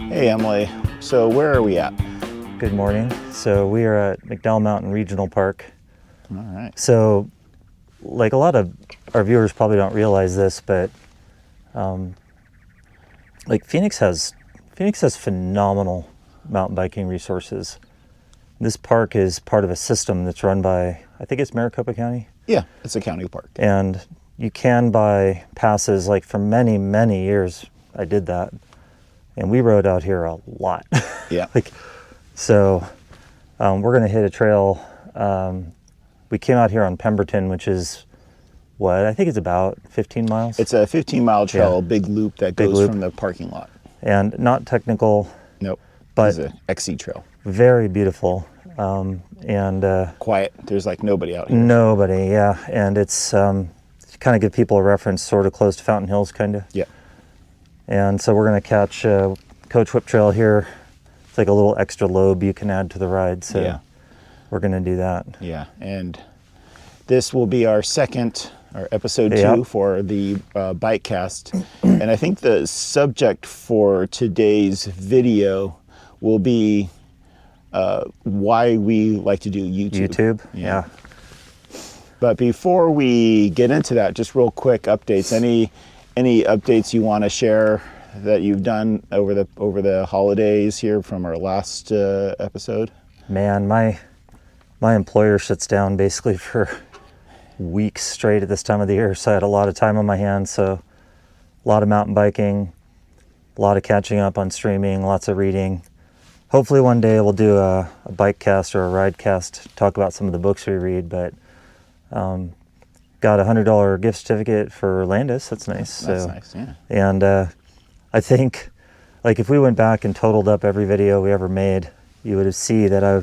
Hey Emily, so where are we at? Good morning. So we are at McDowell Mountain Regional Park. All right. So like a lot of our viewers probably don't realize this, but like Phoenix has phenomenal mountain biking resources. This park is part of a system that's run by, I think it's Maricopa County. Yeah, it's a county park. And you can buy passes, like for many, many years I did that. And we rode out here a lot. Yeah. So we're going to hit a trail. We came out here on Pemberton, which is what I think it's about 15 miles. It's a 15-mile trail, Yeah. a big loop that Big goes loop. from the parking lot. And not technical. Nope. But it's an XC trail. Very beautiful. And Quiet. There's like nobody out here. nobody, yeah. And it's kind of give people a reference, sort of close to Fountain Hills, kind of. Yeah. And so we're going to catch Coach Whip Trail here. It's like a little extra lobe you can add to the ride. So Yeah. we're going to do that. Yeah. And this will be our episode 2 Yep. for the Bikecast. And I think the subject for today's video will be why we like to do YouTube. Yeah. But before we get into that, just real quick updates. Any updates you want to share that you've done over the holidays here from our last episode? Man, my employer shuts down basically for weeks straight at this time of the year, so I had a lot of time on my hands. So a lot of mountain biking, a lot of catching up on streaming, lots of reading. Hopefully one day we'll do a bike cast or a ride cast, talk about some of the books we read. But got a $100 gift certificate for Landis. That's nice. That's nice, yeah. And I think, like, if we went back and totaled up every video we ever made, you would see that I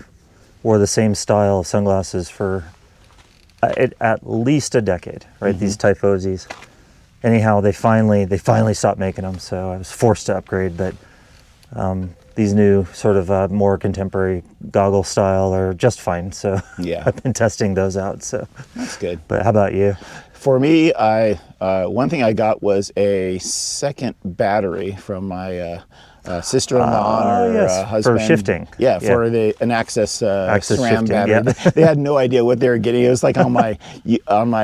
wore the same style of sunglasses for at least a decade, right? These Typhosies. Anyhow, they finally stopped making them, so I was forced to upgrade. But these new sort of more contemporary goggle style are just fine. So Yeah. I've been testing those out. So That's good. But how about you? For me, one thing I got was a second battery from my sister-in-law and her husband. For shifting. Yeah, for an Access Access SRAM shifting, battery. yeah. They had no idea what they were getting. It was like on my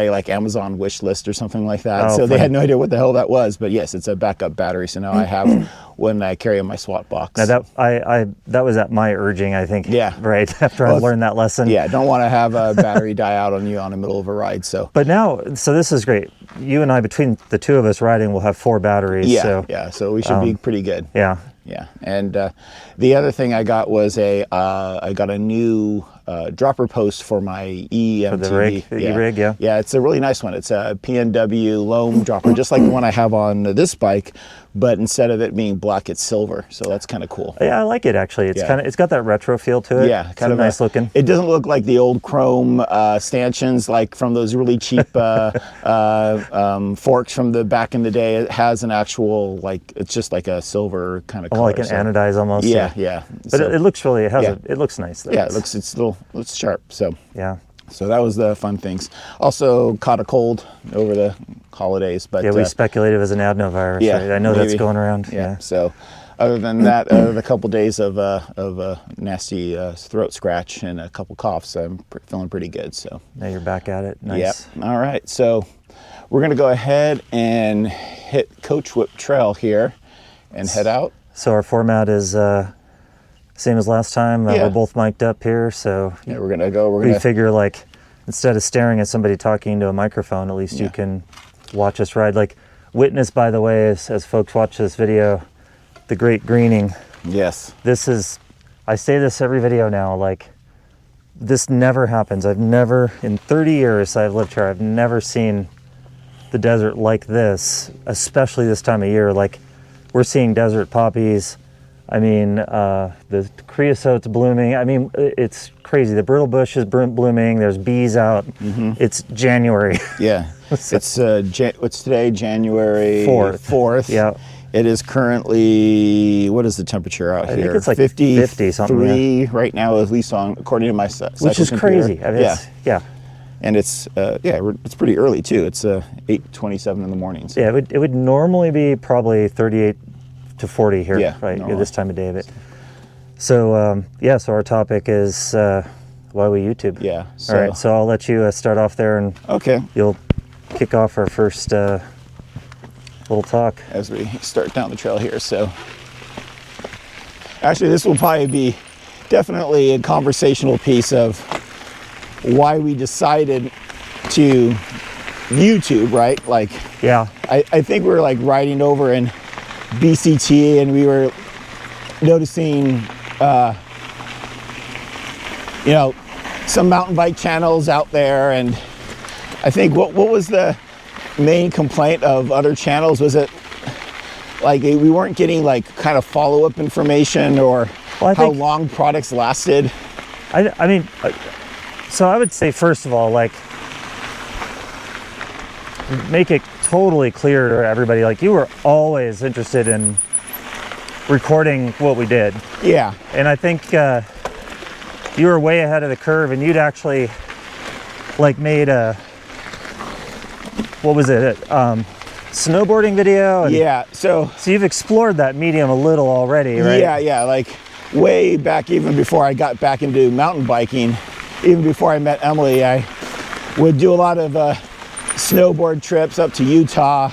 like Amazon wish list or something like that. Oh, so they funny. had no idea what the hell that was. But yes, it's a backup battery. So now I have one I carry in my SWAT box. Now that was at my urging, I think. Yeah. Right after I learned that lesson. Yeah, don't want to have a battery die out on you on the middle of a ride. So. But now, so this is great. You and I, between the two of us riding, will have 4 batteries. Yeah, so we should be pretty good. Yeah. Yeah, and the other thing I got was I got a new dropper post for my EMTV. For the rig, E-rig, yeah. Yeah, it's a really nice one. It's a PNW loam dropper, just like the one I have on this bike, but instead of it being black, it's silver. So that's kind of cool. Yeah, I like it actually. It's it's got that retro feel to it. Yeah, kind of nice looking. It doesn't look like the old chrome stanchions, like from those really cheap forks from the back in the day. It has an actual, like, it's just like a silver kind of color. Like an anodized almost. Yeah. But So, it looks really, it looks nice. yeah, it's sharp. So Yeah. So that was the fun things. Also caught a cold over the holidays, but Yeah, we speculated it was an adenovirus. yeah, right? I know maybe. that's going around. Yeah. So other than that, the couple days of a nasty throat scratch and a couple coughs, I'm feeling pretty good. So Now you're back at it. Nice. Yep. All right. So we're gonna go ahead and hit Coach Whip Trail here and head out. So our format is same as last time. Yeah. We're both mic'd up here, so Yeah, we're gonna we figure, like, instead of staring at somebody talking to a microphone, at least you can watch us ride. Like, witness, by the way, as folks watch this video, the great greening. Yes. This is, I say this every video now, like, this never happens. I've never, in 30 years I've lived here, I've never seen the desert like this, especially this time of year. Like, we're seeing desert poppies. I mean, the creosote's blooming. I mean, it's crazy. The brittle bush is blooming. There's bees out. It's January. Yeah. It's what's today? January 4th. Yeah. It is currently, what is the temperature out here? I think it's like 50 something. Right now, at least according to my cycle Which is computer. crazy. I mean, yeah. And it's it's pretty early too. It's 8:27 in the morning. So. Yeah, it would normally be probably 38, to 40 here, Yeah, right? normally. This time of day. But so yeah, so our topic is why we YouTube. Yeah. All right, so I'll let you start off there, and okay. you'll kick off our first little talk As we start down the trail here. So actually, this will probably be definitely a conversational piece of why we decided to YouTube, right? Like, yeah. I think we were like riding over in BCT, and we were noticing, you know, some mountain bike channels out there, and I think what was the main complaint of other channels? Was it like we weren't getting like kind of follow-up information, or Well, I how think- long products lasted? I mean, so I would say, first of all, like, make it totally clear to everybody, like, you were always interested in recording what we did. Yeah, And I think you were way ahead of the curve, and you'd actually like made a, what was it, snowboarding video? And yeah. So you've explored that medium a little already, right? yeah, like way back, even before I got back into mountain biking, even before I met Emily, I would do a lot of snowboard trips up to Utah,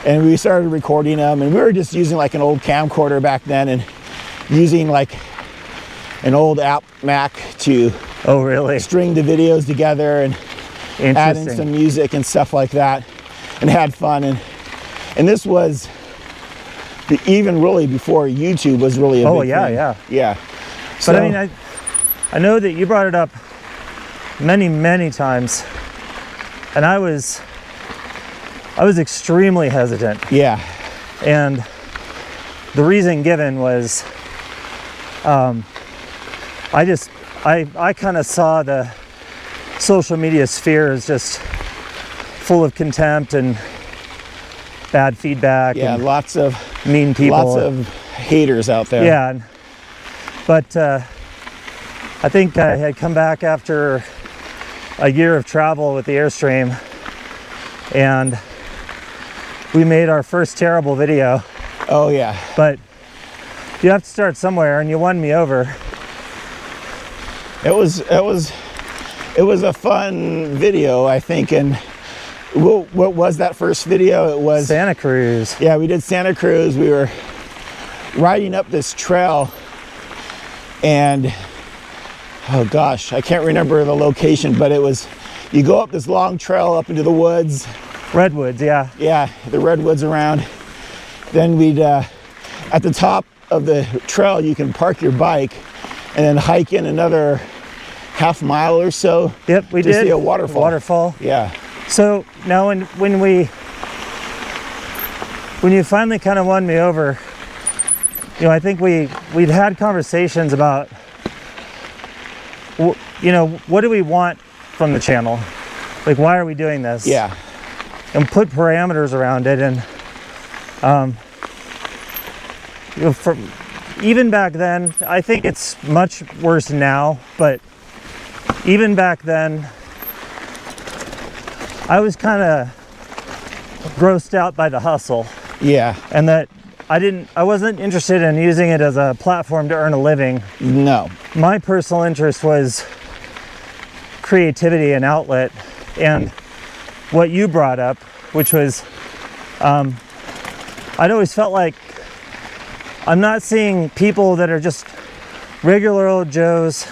and we started recording them, and we were just using like an old camcorder back then, and using like an old app Mac to Oh, really? string the videos together and add in Interesting. some music and stuff like that, and had fun. And this was even really before YouTube was really a Oh, big yeah, thing. yeah. Yeah. But So, I mean, I know that you brought it up many times, and I was extremely hesitant. yeah, And the reason given was, I kind of saw the social media sphere as just full of contempt and bad feedback yeah, and lots of mean people. lots of haters out there. Yeah, but I think I had come back after a year of travel with the Airstream, and we made our first terrible video. Oh yeah. But you have to start somewhere, and you won me over. It was a fun video, I think. And what was that first video? It was Santa Cruz. Yeah, we did Santa Cruz. We were riding up this trail, and oh gosh, I can't remember the location, but it was, you go up this long trail up into the woods. Redwoods, yeah. Yeah, the redwoods around. Then we'd, at the top of the trail, you can park your bike and then hike in another half mile or so. Yep, we to did. see a waterfall. Waterfall. Yeah. So now when you finally kind of won me over, you know, I think we'd had conversations about, you know, what do we want from the channel? Like, why are we doing this? Yeah. And put parameters around it. And you know, even back then, I think it's much worse now, but even back then, I was kind of grossed out by the hustle, Yeah. and that I wasn't interested in using it as a platform to earn a living. No. My personal interest was creativity and outlet, and what you brought up, which was, I'd always felt like I'm not seeing people that are just regular old Joes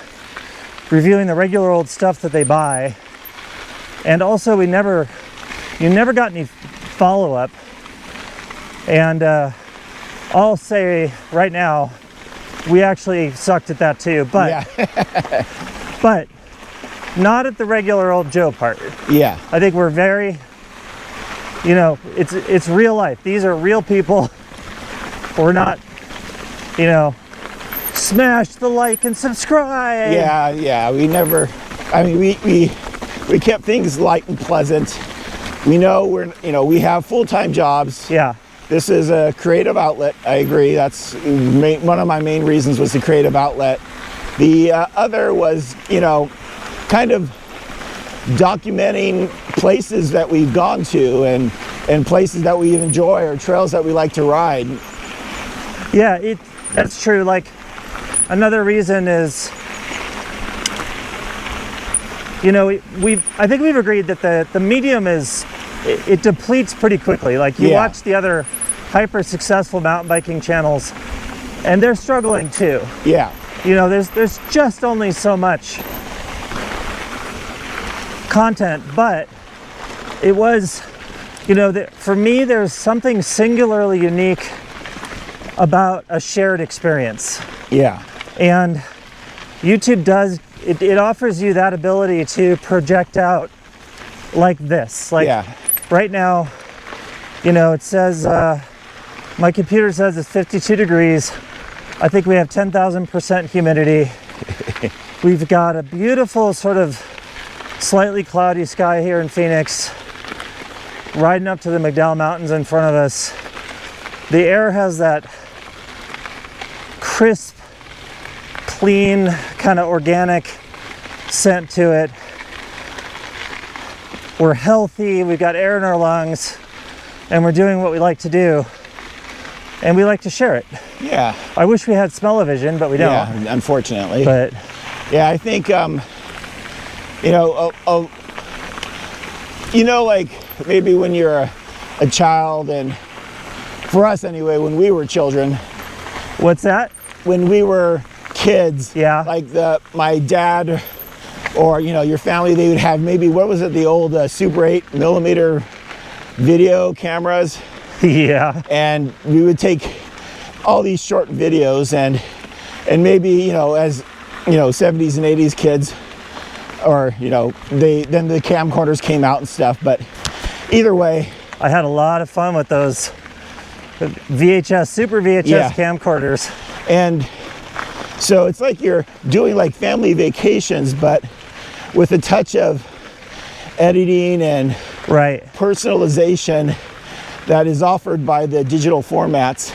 reviewing the regular old stuff that they buy. And also you never got any follow-up. And I'll say right now, we actually sucked at that too, but Yeah. but not at the regular old Joe part. Yeah. I think we're very, you know, it's real life. These are real people. We're not, you know, smash the like and subscribe. Yeah. We never, I mean, we kept things light and pleasant. We know we have full-time jobs. Yeah. This is a creative outlet. I agree. That's one of my main reasons was the creative outlet. The other was, you know, kind of documenting places that we've gone to and places that we enjoy or trails that we like to ride. Yeah, that's true. Like, another reason is, you know, I think we've agreed that the medium it depletes pretty quickly. Like, you watch the other hyper successful mountain biking channels, and they're struggling too. Yeah. You know, there's just only so much content, but it was, you know, for me, there's something singularly unique about a shared experience. Yeah. And YouTube it offers you that ability to project out like this. Like, right now, you know, it says, my computer says it's 52 degrees. I think we have 10,000% humidity. We've got a beautiful sort of slightly cloudy sky here in Phoenix, riding up to the McDowell Mountains in front of us. The air has that crisp, clean, kind of organic scent to it. We're healthy, we've got air in our lungs, and we're doing what we like to do, and we like to share it. Yeah. I wish we had smell-o-vision, but we don't. Yeah, unfortunately. But yeah, I think, you know, like maybe when you're a child, and for us anyway, when we were children. What's that? When we were kids. Yeah. Like my dad or, you know, your family, they would have maybe, what was it, the old Super 8mm video cameras. Yeah. And we would take all these short videos and maybe, you know, as, you know, 70s and 80s kids, or, you know, then the camcorders came out and stuff, but either way. I had a lot of fun with those Super VHS camcorders. And so it's like you're doing like family vacations, but with a touch of editing and personalization that is offered by the digital formats.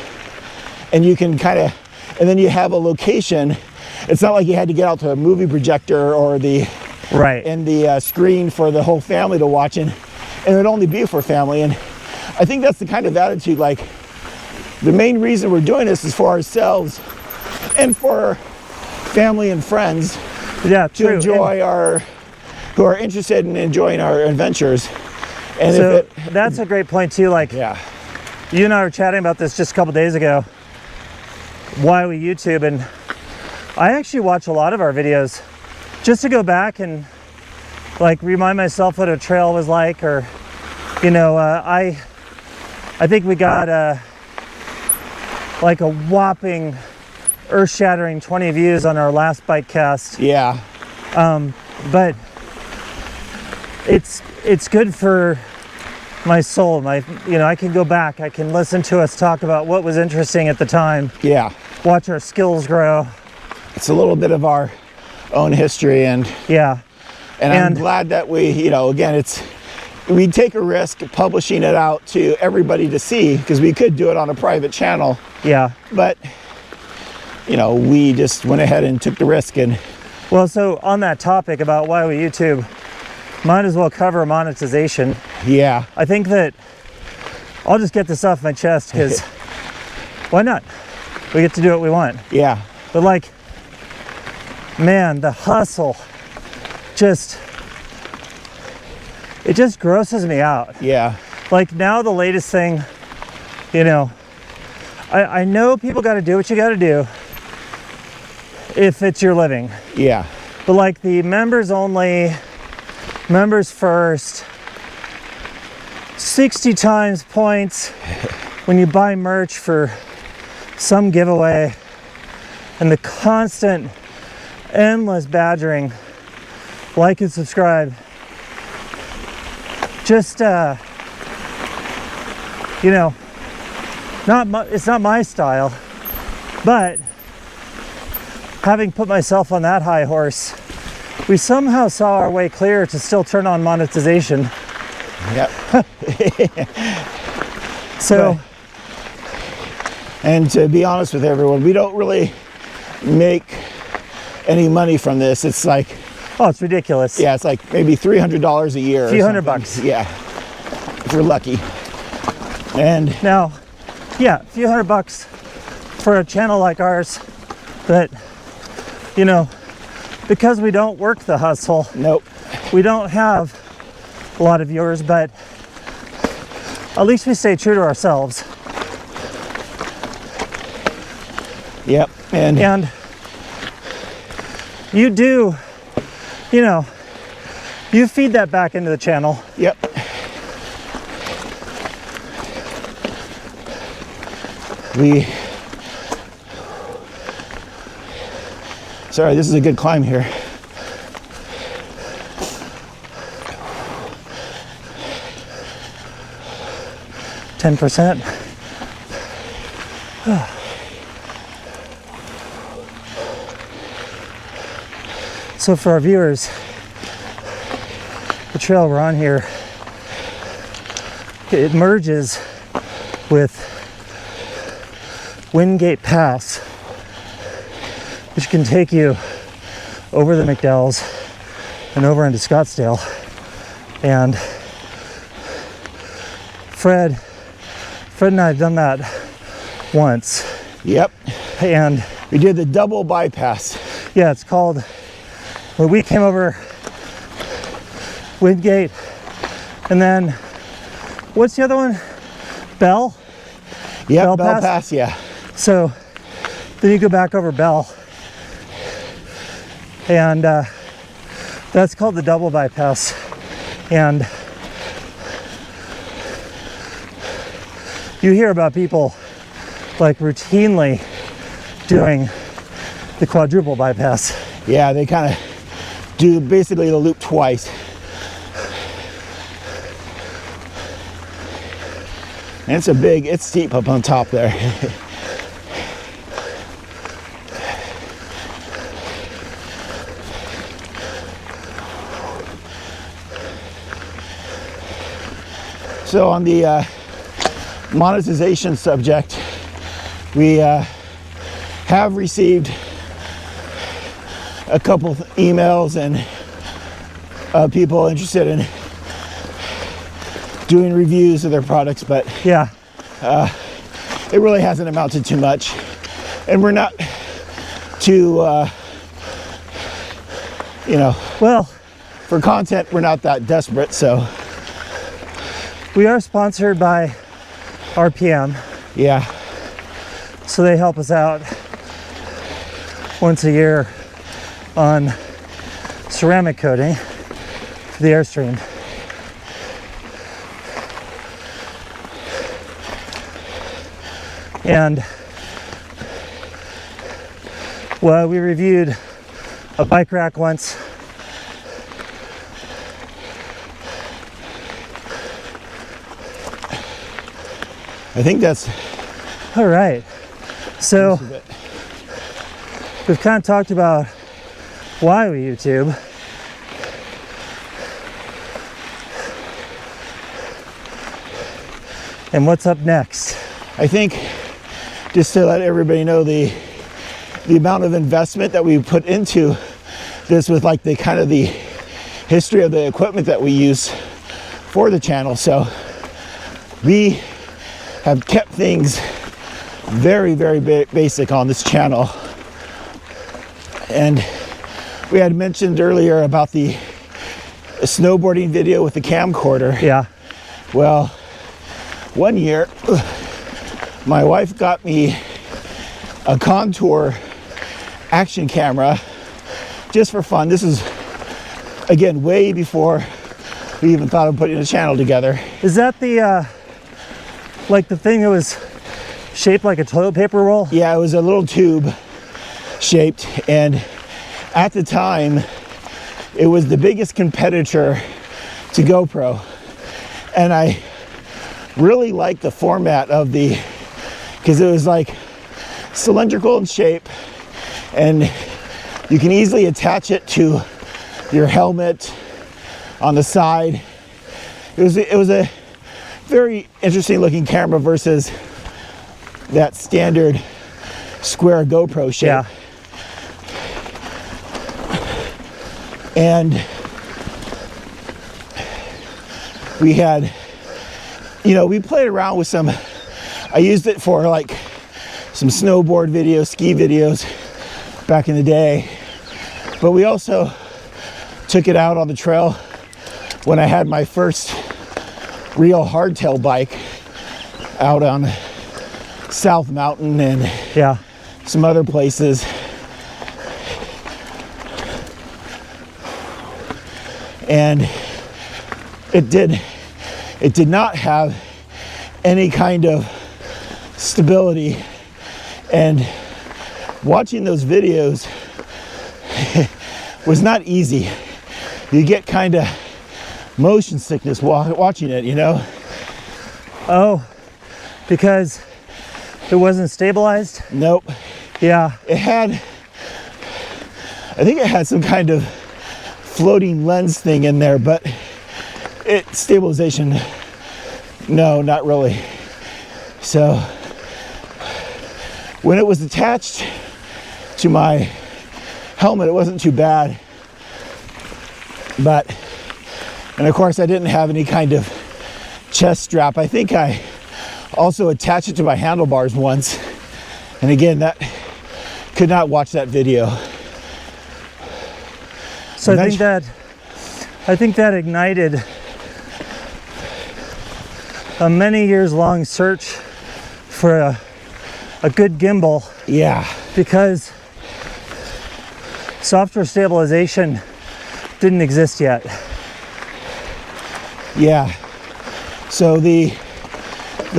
And you can and then you have a location. It's not like you had to get out to a movie projector or the screen for the whole family to watch, and it would only be for family. And I think that's the kind of attitude, like, the main reason we're doing this is for ourselves and for family and friends to enjoy who are interested in enjoying our adventures. And so that's a great point too. Like, you and I were chatting about this just a couple days ago, why we YouTube, and I actually watch a lot of our videos just to go back and like remind myself what a trail was like, or, you know, I think we got like a whopping earth-shattering 20 views on our last Bikecast. Yeah. But it's good for my soul. You know, I can go back, I can listen to us talk about what was interesting at the time. Yeah. Watch our skills grow. It's a little bit of our own history, and I'm glad that we, you know, again, we take a risk publishing it out to everybody to see, because we could do it on a private channel. Yeah. But, you know, we just went ahead and took the risk. And well, so on that topic about why we YouTube, might as well cover monetization. Yeah. I think that I'll just get this off my chest, because why not? We get to do what we want. Yeah. But like, man, the hustle it just grosses me out. Yeah. Like, now the latest thing, you know, I know people got to do what you got to do if it's your living. Yeah. But like the members only, members first, 60 times points when you buy merch for some giveaway, and the constant, endless badgering, like and subscribe. Just, you know, it's not my style, but having put myself on that high horse, we somehow saw our way clear to still turn on monetization. Yep. So, and to be honest with everyone, we don't really make any money from this. It's like, oh, it's ridiculous. Yeah, it's like maybe $300 a year. A few $100. Yeah, if we're lucky. And now, yeah, a few $100 for a channel like ours that, you know, because we don't work the hustle. Nope. We don't have a lot of viewers, but at least we stay true to ourselves. Yep. And you do, you know, you feed that back into the channel. Yep. Sorry, this is a good climb here. %. So for our viewers, the trail we're on here, it merges with Wingate Pass, which can take you over the McDowells and over into Scottsdale. And Fred and I have done that once. Yep. And we did the double bypass. Yeah, it's called, well, we came over Wingate, and then what's the other one? Bell? Yep, Bell Pass, yeah. So then you go back over Bell, and that's called the double bypass. And you hear about people like routinely doing the quadruple bypass. Yeah, they kind of do basically the loop twice. And it's steep up on top there. So on the monetization subject, we have received a couple emails and people interested in doing reviews of their products, but yeah, it really hasn't amounted to much, and we're not too you know, well, for content we're not that desperate. So we are sponsored by RPM. Yeah. So they help us out once a year on ceramic coating for the Airstream. And well, we reviewed a bike rack once. I think that's all right. So we've kind of talked about why we YouTube. And what's up next? I think just to let everybody know the amount of investment that we put into this, with like the kind of the history of the equipment that we use for the channel. So we have kept things very, very basic on this channel. And we had mentioned earlier about the snowboarding video with the camcorder. Yeah. Well, one year, my wife got me a Contour action camera just for fun. This is, again, way before we even thought of putting a channel together. Is that the, like the thing that was shaped like a toilet paper roll? Yeah, it was a little tube shaped, and at the time, it was the biggest competitor to GoPro. And I really liked the format of the, because it was like cylindrical in shape, and you can easily attach it to your helmet on the side. It was a very interesting looking camera versus that standard square GoPro shape. Yeah. And we had, you know, we played around with some, I used it for like some snowboard videos, ski videos back in the day. But we also took it out on the trail when I had my first real hardtail bike out on South Mountain and Yeah. some other places. And it did not have any kind of stability, and watching those videos was not easy. You get kind of motion sickness watching it, you know? Oh, because it wasn't stabilized? Nope. Yeah. I think it had some kind of floating lens thing in there, but stabilization, no, not really. So when it was attached to my helmet, it wasn't too bad. And of course I didn't have any kind of chest strap. I think I also attached it to my handlebars once. And again, that could not watch that video. So I think that ignited a many years long search for a good gimbal. Yeah. Because software stabilization didn't exist yet. Yeah. So the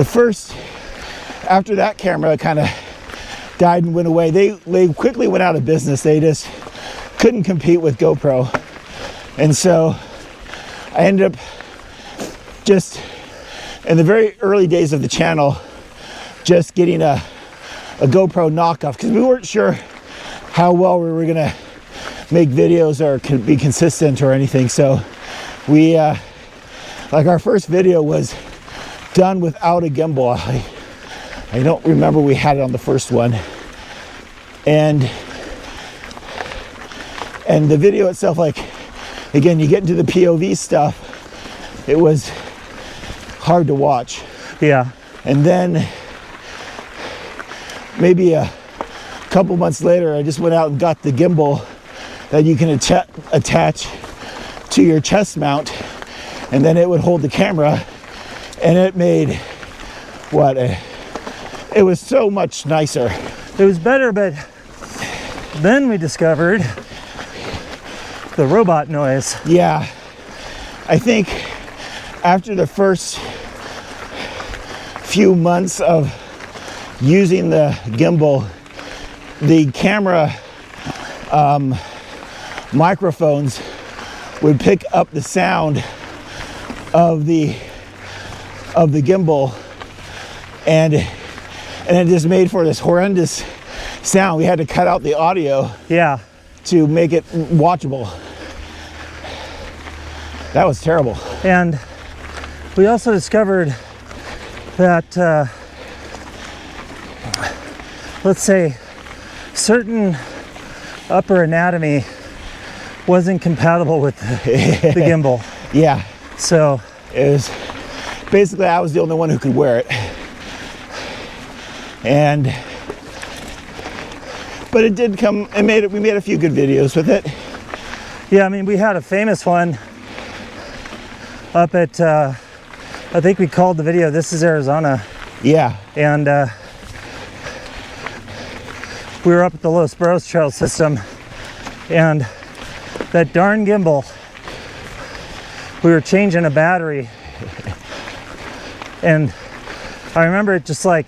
first, after that camera kind of died and went away, they quickly went out of business. They just couldn't compete with GoPro. And so I ended up just, in the very early days of the channel, just getting a GoPro knockoff, because we weren't sure how well we were gonna make videos or be consistent or anything. So we, like our first video was done without a gimbal. I don't remember we had it on the first one. And the video itself, like, again, you get into the POV stuff, it was hard to watch. Yeah. And then maybe a couple months later, I just went out and got the gimbal that you can attach to your chest mount, and then it would hold the camera, and it made it was so much nicer. It was better, but then we discovered the robot noise. Yeah, I think after the first few months of using the gimbal, the camera microphones would pick up the sound of the gimbal, and it just made for this horrendous sound. We had to cut out the audio, Yeah. to make it watchable. That was terrible. And we also discovered that, let's say, certain upper anatomy wasn't compatible with the gimbal. Yeah, So it was basically, I was the only one who could wear it. But it did come, we made a few good videos with it. yeah, I mean, we had a famous one up at, I think we called the video "This is Arizona," Yeah, and we were up at the Los Burros Trail System, and that darn gimbal, we were changing a battery, and I remember it just like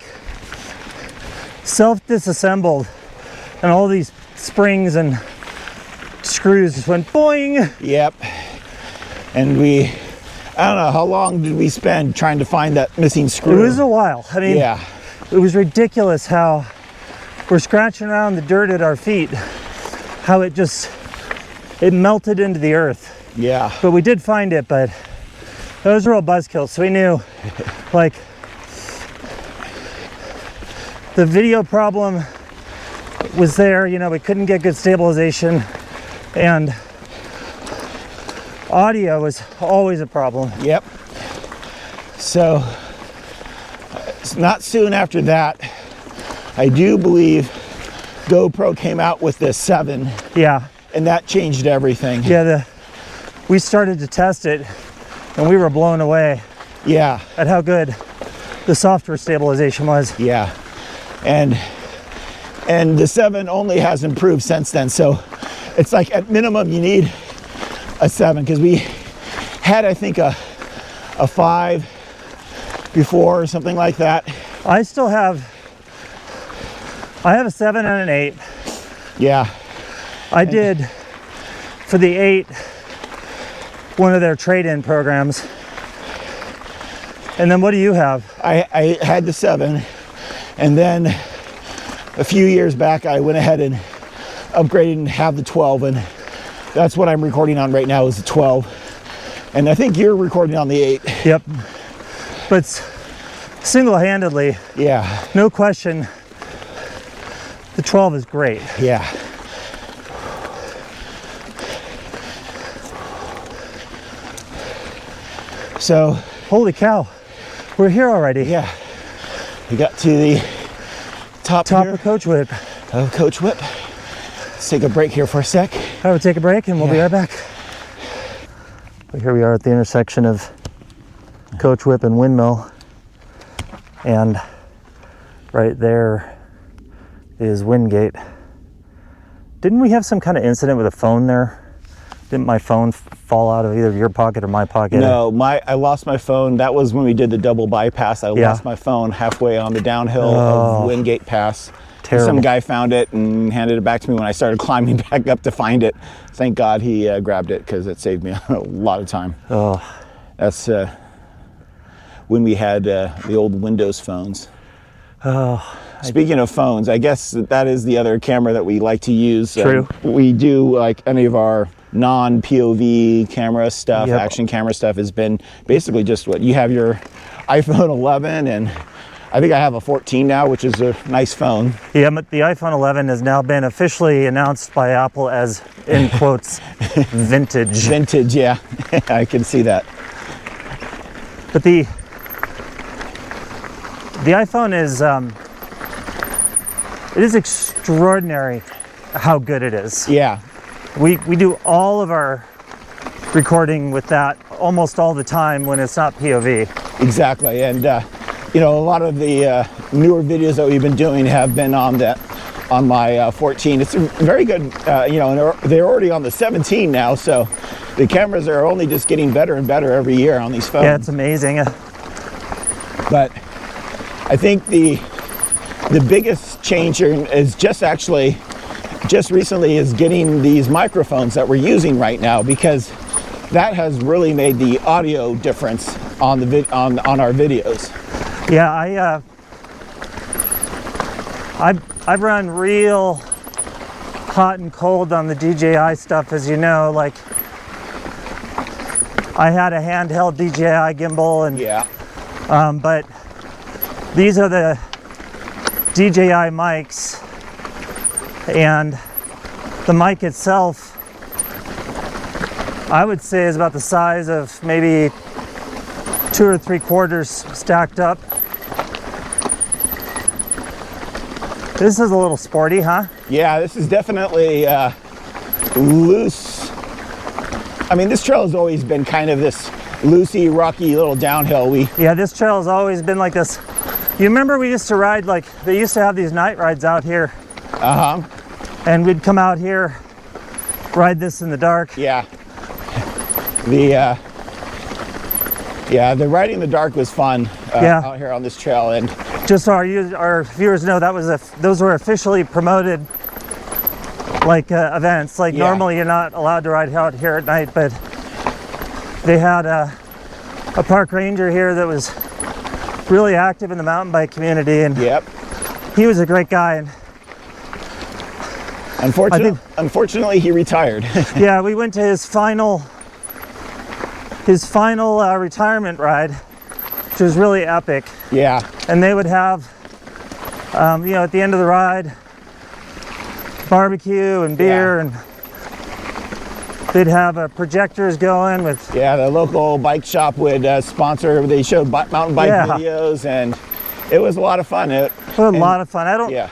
self-disassembled, and all these springs and screws just went boing. yep. And I don't know, how long did we spend trying to find that missing screw? It was a while. I mean, Yeah, it was ridiculous how we're scratching around the dirt at our feet, how it melted into the earth. yeah, But we did find it, but it was a real buzzkill. So we knew, like, the video problem was there. You know, we couldn't get good stabilization, and audio was always a problem. yep. So, not soon after that, I do believe GoPro came out with the 7, Yeah. and that changed everything. Yeah, we started to test it and we were blown away Yeah, at how good the software stabilization was. yeah. And the 7 only has improved since then. So it's like at minimum you need a 7, because we had, I think, a 5 before or something like that. I have a 7 and an 8. Yeah, I did for the 8 one of their trade-in programs. And then what do you have? I had the 7, and then a few years back I went ahead and upgraded and have the 12, and that's what I'm recording on right now is the 12. And I think you're recording on the 8. Yep. But single-handedly, Yeah, no question, the 12 is great. yeah. So, Holy cow, we're here already. yeah, we got to the top here of Coach Whip. of Coach Whip. Let's take a break here for a sec. I would take a break and we'll be Yeah. right back. But here we are at the intersection of Coach Whip and Windmill. And right there is Wingate. Didn't we have some kind of incident with a phone there? Didn't my phone fall out of either your pocket or my pocket? No, I lost my phone. That was when we did the double bypass. I lost my phone halfway on the downhill of Wingate Pass. Terrible. Some guy found it and handed it back to me when I started climbing back up to find it. Thank God he grabbed it, because it saved me a lot of time. Oh, That's when we had the old Windows phones. oh, Speaking of phones, I guess that is the other camera that we like to use. True. We do, like any of our non-POV camera stuff, Yep. action camera stuff has been basically just what you have your iPhone 11, and I think I have a 14 now, which is a nice phone. yeah, but the iPhone 11 has now been officially announced by Apple as, in quotes, vintage. Vintage, yeah, I can see that. But the iPhone is, it is extraordinary how good it is. Yeah, We do all of our recording with that almost all the time when it's not POV. exactly. And you know, a lot of the newer videos that we've been doing have been on my 14. It's a very good, you know, and they're already on the 17 now, so the cameras are only just getting better and better every year on these phones. Yeah, it's amazing. But I think the biggest change here is just recently is getting these microphones that we're using right now, because that has really made the audio difference on our videos. Yeah, I've run real hot and cold on the DJI stuff, as you know. Like, I had a handheld DJI gimbal, and Yeah, but these are the DJI mics, and the mic itself, I would say, is about the size of maybe 2 or 3/4 stacked up. This is a little sporty, huh? yeah, this is definitely loose. I mean, this trail has always been kind of this loosey, rocky little downhill. Yeah, this trail has always been like this. You remember we used to ride, like, they used to have these night rides out here, and we'd come out here, ride this in the dark. Yeah, the riding in the dark was fun out here on this trail. And Just so our viewers know, those were officially promoted, like, events. Like, Yeah. normally you're not allowed to ride out here at night, but they had a park ranger here that was really active in the mountain bike community, and yep, he was a great guy. And unfortunately he retired. yeah, we went to his final retirement ride, which was really epic. Yeah, And they would have, you know, at the end of the ride, barbecue and beer, Yeah. and they'd have projectors going with. yeah, the local bike shop would sponsor. They showed mountain bike Yeah. videos, and it was a lot of fun. What a lot of fun. Yeah.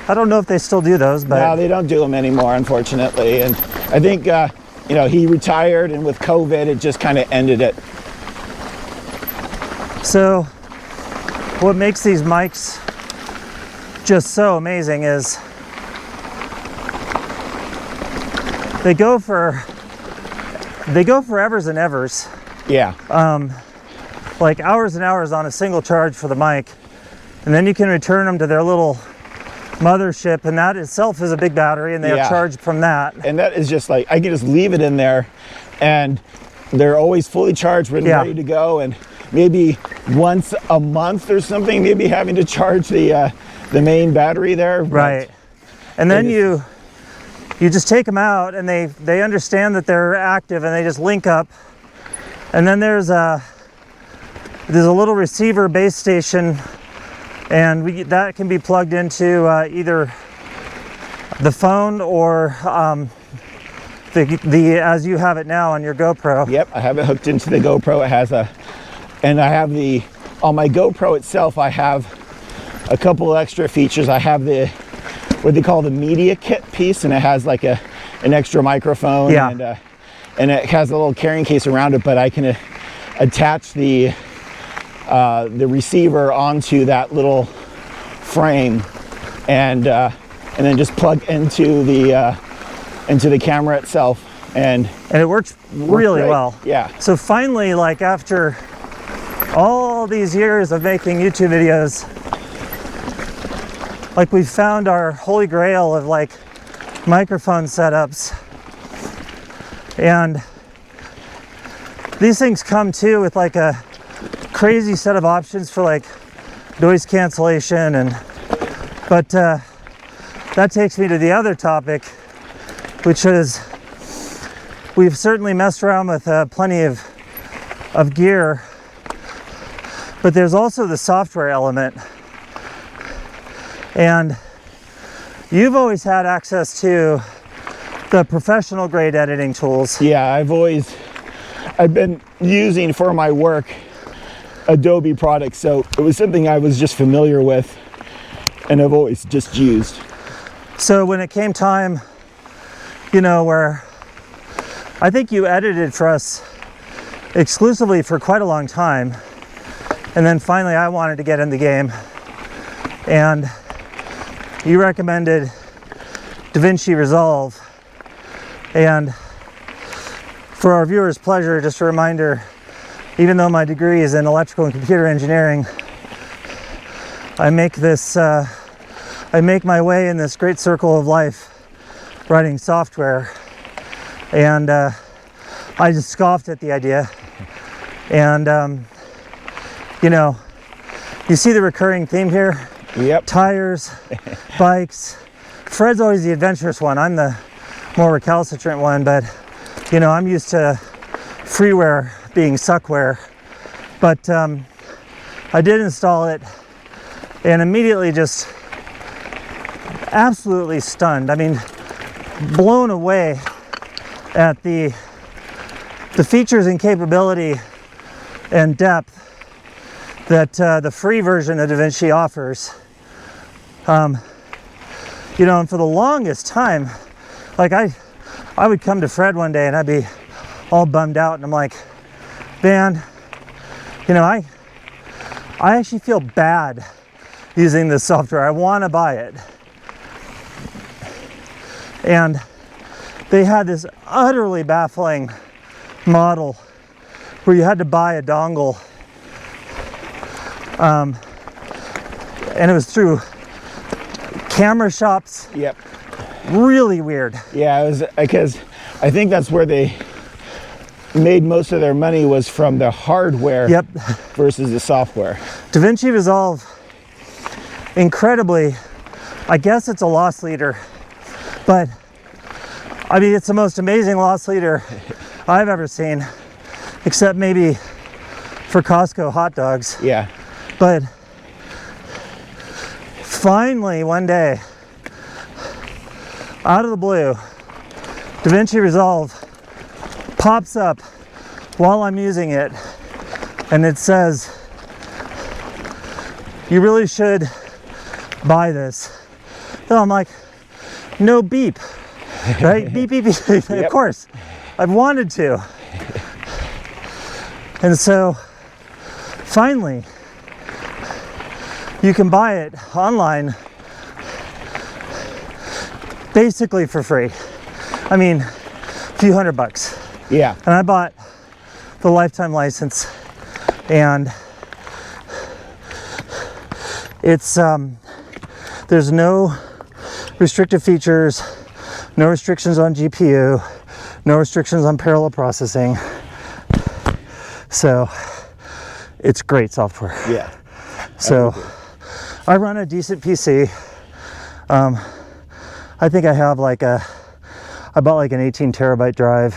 I don't know if they still do those, but No, they don't do them anymore, unfortunately. And I think, you know, he retired, and with COVID, it just kind of ended it. so what makes these mics just so amazing is they go for evers and evers, Yeah. like hours and hours on a single charge for the mic, and then you can return them to their little mothership, and that itself is a big battery, and they Yeah. are charged from that. And that is just like, I can just leave it in there, and they're always fully charged and Yeah. ready to go. And maybe once a month or something, maybe having to charge the main battery there. But Right. And then It you just take them out, and they understand that they're active, and they just link up. And then there's a little receiver base station, and that can be plugged into either the phone or the as you have it now on your GoPro. Yep, I have it hooked into the GoPro. It has and I have on my GoPro itself, I have a couple of extra features. I have what they call the media kit piece, and it has like an extra microphone. Yeah. And it has a little carrying case around it, but I can attach the receiver onto that little frame, and then just plug into the camera itself, and it works really great. well. Yeah. So finally, like after all these years of making YouTube videos, like we found our holy grail of like microphone setups. And these things come too with like a crazy set of options for like noise cancellation, but that takes me to the other topic, which is we've certainly messed around with plenty of gear, but there's also the software element. And you've always had access to the professional grade editing tools. Yeah, I've been using for my work Adobe products, so it was something I was just familiar with, and I've always just used. So when it came time, you know, where I think you edited for us exclusively for quite a long time, and then finally I wanted to get in the game, and you recommended DaVinci Resolve. And for our viewers' pleasure, just a reminder, even though my degree is in electrical and computer engineering, I make my way in this great circle of life writing software, and I just scoffed at the idea. And you know, you see the recurring theme here. Yep. Tires, bikes. Fred's always the adventurous one. I'm the more recalcitrant one, but you know, I'm used to freeware being suckware. But I did install it, and immediately just absolutely stunned. I mean, blown away at the features and capability and depth that the free version of DaVinci offers. You know, and for the longest time, like I would come to Fred one day and I'd be all bummed out, and I'm like, man, you know, I actually feel bad using this software. I want to buy it. And they had this utterly baffling model where you had to buy a dongle, and it was through camera shops. Yep. Really weird. Yeah, it was because I think that's where they made most of their money, was from the hardware. Yep. Versus the software. DaVinci Resolve, incredibly, I guess it's a loss leader, but I mean, it's the most amazing loss leader I've ever seen, except maybe for Costco hot dogs. Yeah. But finally, one day, out of the blue, DaVinci Resolve pops up while I'm using it, and it says, you really should buy this. So I'm like, no beep, right? Beep, beep, beep. Yep. Of course, I've wanted to. And so finally, you can buy it online basically for free. I mean, a few $100. Yeah. And I bought the lifetime license, and it's there's no restrictive features, no restrictions on GPU, no restrictions on parallel processing. So it's great software. Yeah. So I run a decent PC. I think I have like I bought like an 18 terabyte drive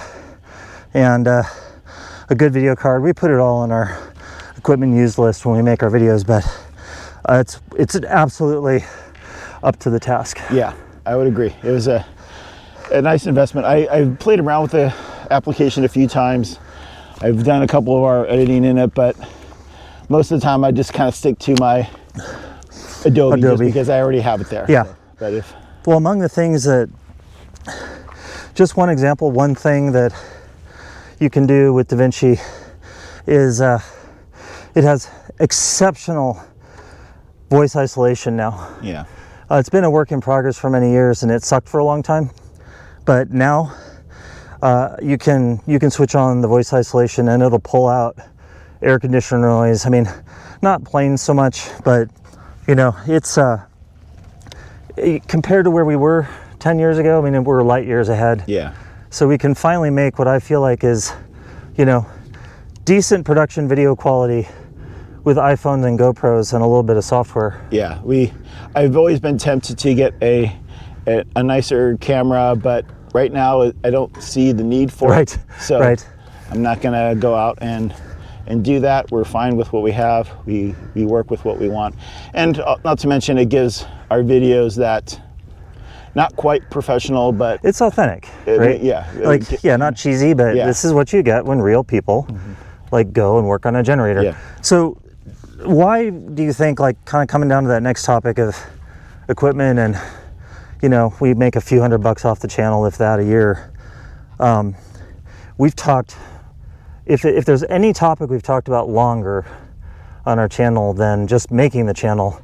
and a good video card. We put it all on our equipment used list when we make our videos, but it's absolutely up to the task. Yeah, I would agree. It was a nice investment. I've played around with the application a few times. I've done a couple of our editing in it, but most of the time I just kind of stick to my Adobe. Just because I already have it there. Yeah. So, but well, among the things that, just one example, one thing that you can do with DaVinci is it has exceptional voice isolation now. yeah. It's been a work in progress for many years, and it sucked for a long time. But now you can switch on the voice isolation, and it'll pull out air conditioner noise. I mean, not planes so much, but you know, it's compared to where we were 10 years ago. I mean, we're light years ahead. Yeah. So we can finally make what I feel like is, you know, decent production video quality with iPhones and GoPros and a little bit of software. Yeah, I've always been tempted to get a nicer camera, but right now I don't see the need for it. So I'm not gonna go out and do that. We're fine with what we have. We work with what we want. And not to mention, it gives our videos that not quite professional, but it's authentic, right? Yeah. Like, yeah, not cheesy, but this is what you get when real people like go and work on a generator. Yeah. So why do you think, like, kind of coming down to that next topic of equipment, and you know, we make a few $100 off the channel, if that, a year. We've talked, if there's any topic we've talked about longer on our channel than just making the channel,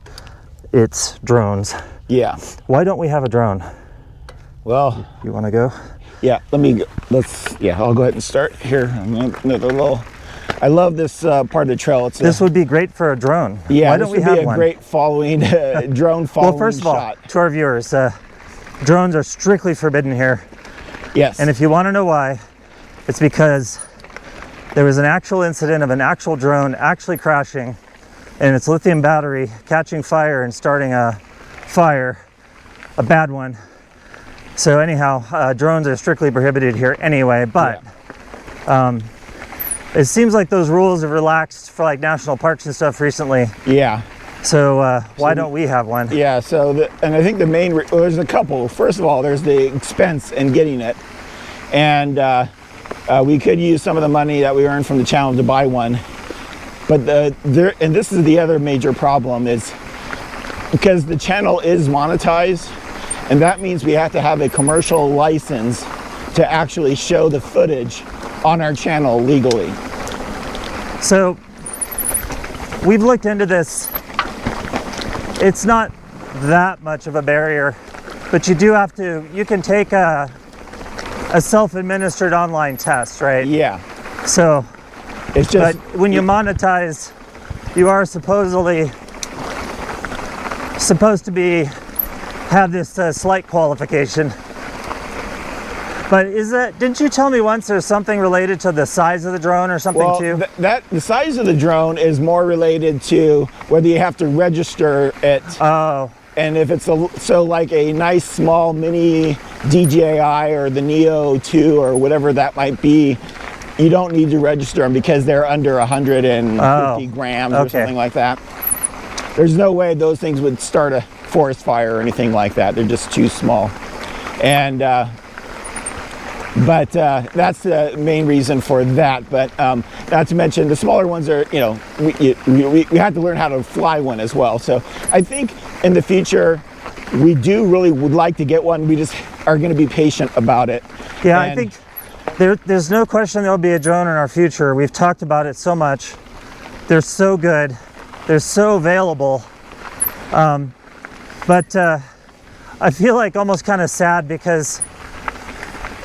it's drones. Yeah. Why don't we have a drone? Well, you want to go? Yeah, I'll go ahead and start here. Another little, I love this part of the trail. This would be great for a drone. Yeah, why don't we have one? This would be a great following, drone following Well, first of all, shot. to our viewers, drones are strictly forbidden here. Yes. And if you want to know why, it's because there was an actual incident of an actual drone actually crashing, and its lithium battery catching fire and starting a fire, a bad one. So anyhow, drones are strictly prohibited here anyway, but it seems like those rules have relaxed for like national parks and stuff recently. Yeah. So why don't we have one? Yeah, and I think the main, there's a couple. First of all, there's the expense in getting it. And we could use some of the money that we earned from the channel to buy one. But and this is the other major problem, is because the channel is monetized, and that means we have to have a commercial license to actually show the footage on our channel legally. So we've looked into this. It's not that much of a barrier, but you do have to, you can take a self-administered online test, right? Yeah. So it's just, but when you monetize, you are supposed to have this slight qualification. But didn't you tell me once there's something related to the size of the drone or something too? The size of the drone is more related to whether you have to register it. Oh. And if it's like a nice small mini DJI or the Neo 2 or whatever that might be, you don't need to register them because they're under 150 grams or something like that. There's no way those things would start a forest fire or anything like that. They're just too small. And But that's the main reason for that. But not to mention the smaller ones are, you know, we had to learn how to fly one as well. So I think in the future, we would like to get one. We just are going to be patient about it. Yeah, And I think there's no question there'll be a drone in our future. We've talked about it so much. They're so good. They're so available. But I feel like almost kind of sad because,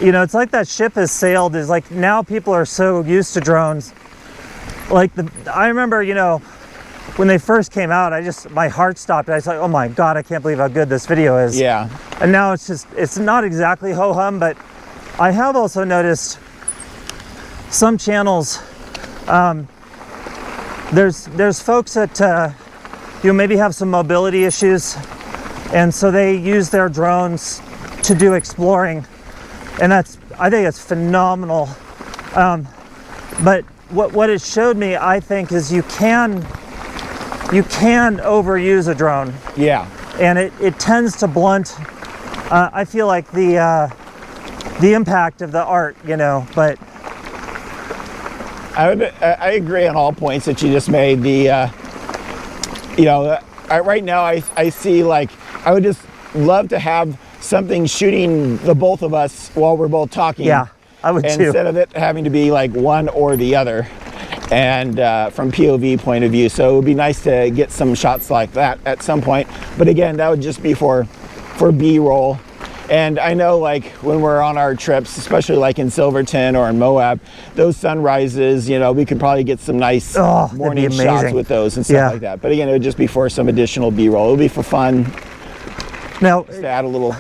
you know, it's like that ship has sailed. Is like now people are so used to drones. Like I remember, you know, when they first came out, my heart stopped. I was like, oh my God, I can't believe how good this video is. Yeah. And now it's not exactly ho-hum, but I have also noticed some channels, there's folks that you know, maybe have some mobility issues, and so they use their drones to do exploring, and I think it's phenomenal. But what it showed me, I think, is you can overuse a drone. Yeah. And it tends to blunt, I feel like the impact of the art, you know. But I agree on all points that you just made. You know, right now I see, like, I would just love to have something shooting the both of us while we're both talking. yeah, I would too. Instead of it having to be like one or the other, and from POV point of view. So it would be nice to get some shots like that at some point. But again, that would just be for B-roll. And I know, like, when we're on our trips, especially like in Silverton or in Moab, those sunrises, you know, we could probably get some nice morning shots with those and stuff like that. But again, it would just be for some additional B-roll. It would be for fun. Now, just to add a little.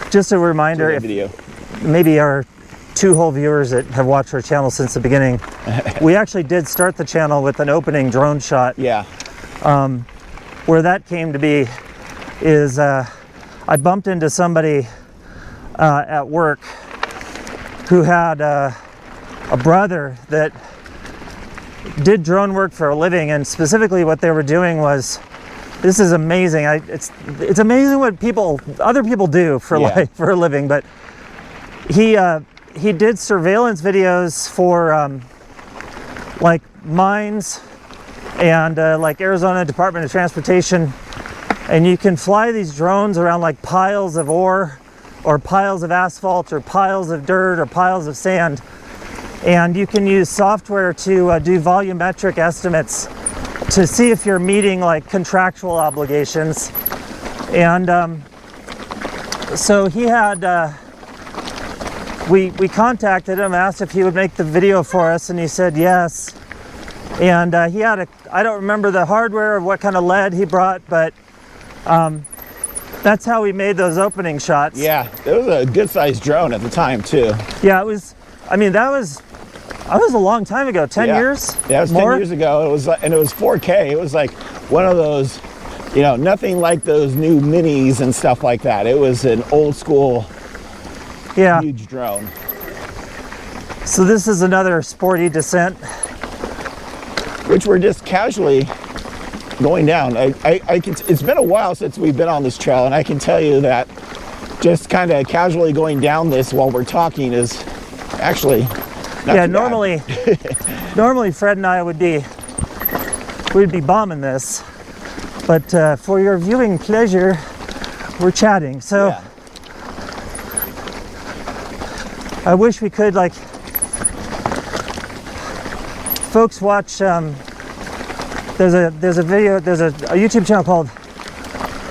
Just a reminder, if video. Maybe our 2 whole viewers that have watched our channel since the beginning, we actually did start the channel with an opening drone shot. Yeah. Where that came to be is I bumped into somebody at work who had a brother that did drone work for a living, and specifically what they were doing was, this is amazing. It's amazing what other people do for for a living. But he did surveillance videos for like mines and like Arizona Department of Transportation, and you can fly these drones around like piles of ore or piles of asphalt or piles of dirt or piles of sand, and you can use software to do volumetric estimates to see if you're meeting like contractual obligations. And so he had we contacted him, asked if he would make the video for us, and he said yes. And he had I don't remember the hardware or what kind of lead he brought, but that's how we made those opening shots. Yeah, it was a good sized drone at the time too. Yeah, it was. I mean, that was a long time ago. 10 years. Yeah, it was more? 10 years ago. It was, and it was 4K. It was like one of those, you know, nothing like those new minis and stuff like that. It was an old school, huge drone. So this is another sporty descent, which we're just casually going down. It's been a while since we've been on this trail, and I can tell you that just kind of casually going down this while we're talking is actually not normally Fred and I we'd be bombing this, but for your viewing pleasure, we're chatting. So I wish we could, like, folks watch. There's a YouTube channel called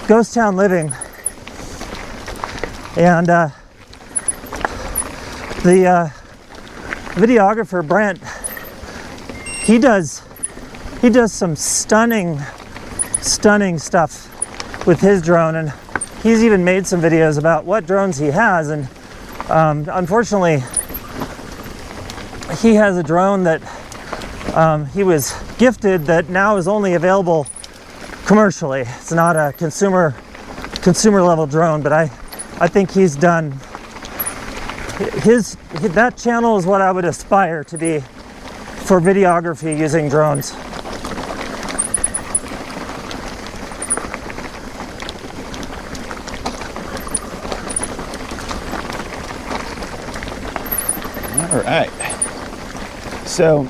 Ghost Town Living, and the videographer Brent, he does some stunning stuff with his drone, and he's even made some videos about what drones he has. And unfortunately, he has a drone that he was gifted that now is only available commercially. It's not a consumer level drone, but I think he's done that channel is what I would aspire to be for videography using drones. All right. So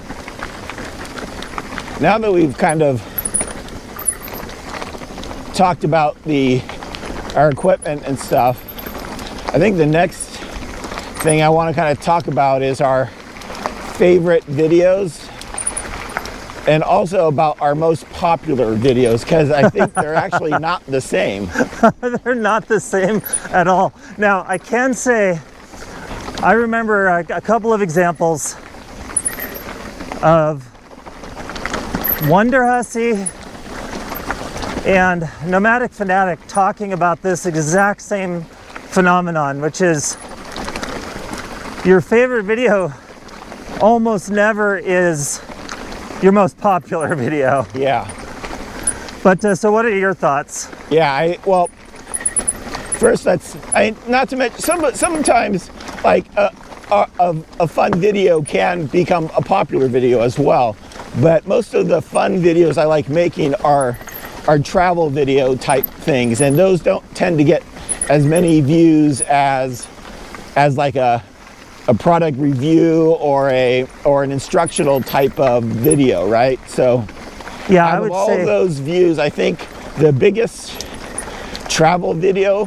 now that we've kind of talked about our equipment and stuff, I think the next thing I want to kind of talk about is our favorite videos, and also about our most popular videos, because I think they're actually not the same. They're not the same at all. Now, I can say, I remember a couple of examples of Wonder Hussy and Nomadic Fanatic talking about this exact same phenomenon, which is your favorite video almost never is your most popular video. Yeah. But so what are your thoughts? Yeah, well, first not to mention, sometimes like a fun video can become a popular video as well. But most of the fun videos I like making are travel video type things, and those don't tend to get as many views as like a product review or an instructional type of video, right? So yeah, out I would of all say those views, I think the biggest travel video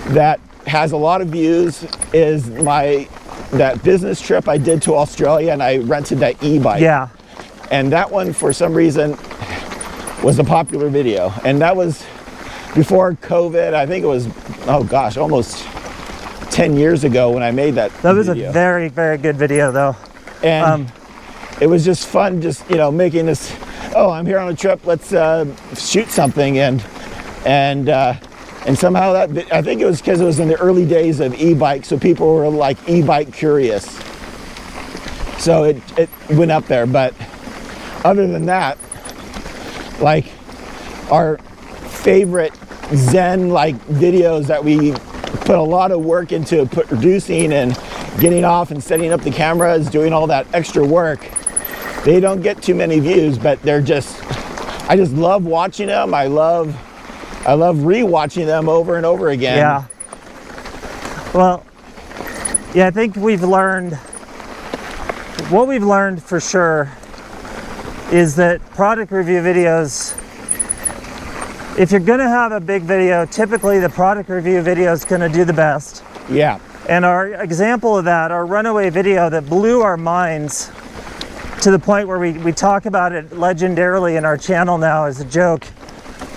that has a lot of views is that business trip I did to Australia, and I rented that e-bike. yeah. And that one, for some reason, was a popular video. And that was before COVID. I think it was, oh gosh, almost 10 years ago when I made that video. That was a very, very good video, though. And it was just fun, just, making this, oh, I'm here on a trip, let's shoot something. And somehow I think it was because it was in the early days of e-bikes, so people were like e-bike curious. So it went up there. But other than that, like our favorite Zen like videos that we put a lot of work into producing and getting off and setting up the cameras, doing all that extra work, they don't get too many views, but I just love watching them. I love re-watching them over and over again. Yeah. Well, yeah, I think what we've learned for sure is that product review videos, if you're gonna have a big video, typically the product review video is gonna do the best. Yeah. And our example of that, our runaway video that blew our minds to the point where we talk about it legendarily in our channel now as a joke,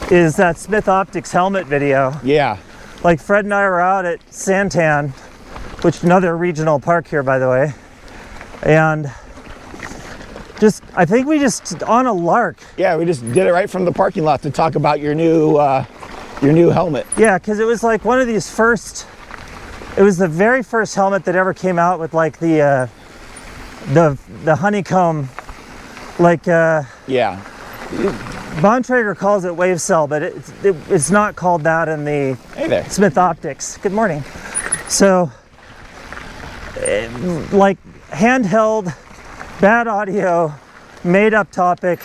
is that Smith Optics helmet video. Yeah. Like Fred and I were out at Santan, which is another regional park here, by the way, and I think we just on a lark. Yeah, we just did it right from the parking lot to talk about your new helmet. Yeah, because it was like one of these it was the very first helmet that ever came out with like the honeycomb, like yeah. Bontrager calls it wave cell, but it's not called that in the Hey there. Smith Optics. Good morning. So, like handheld, bad audio, made up topic,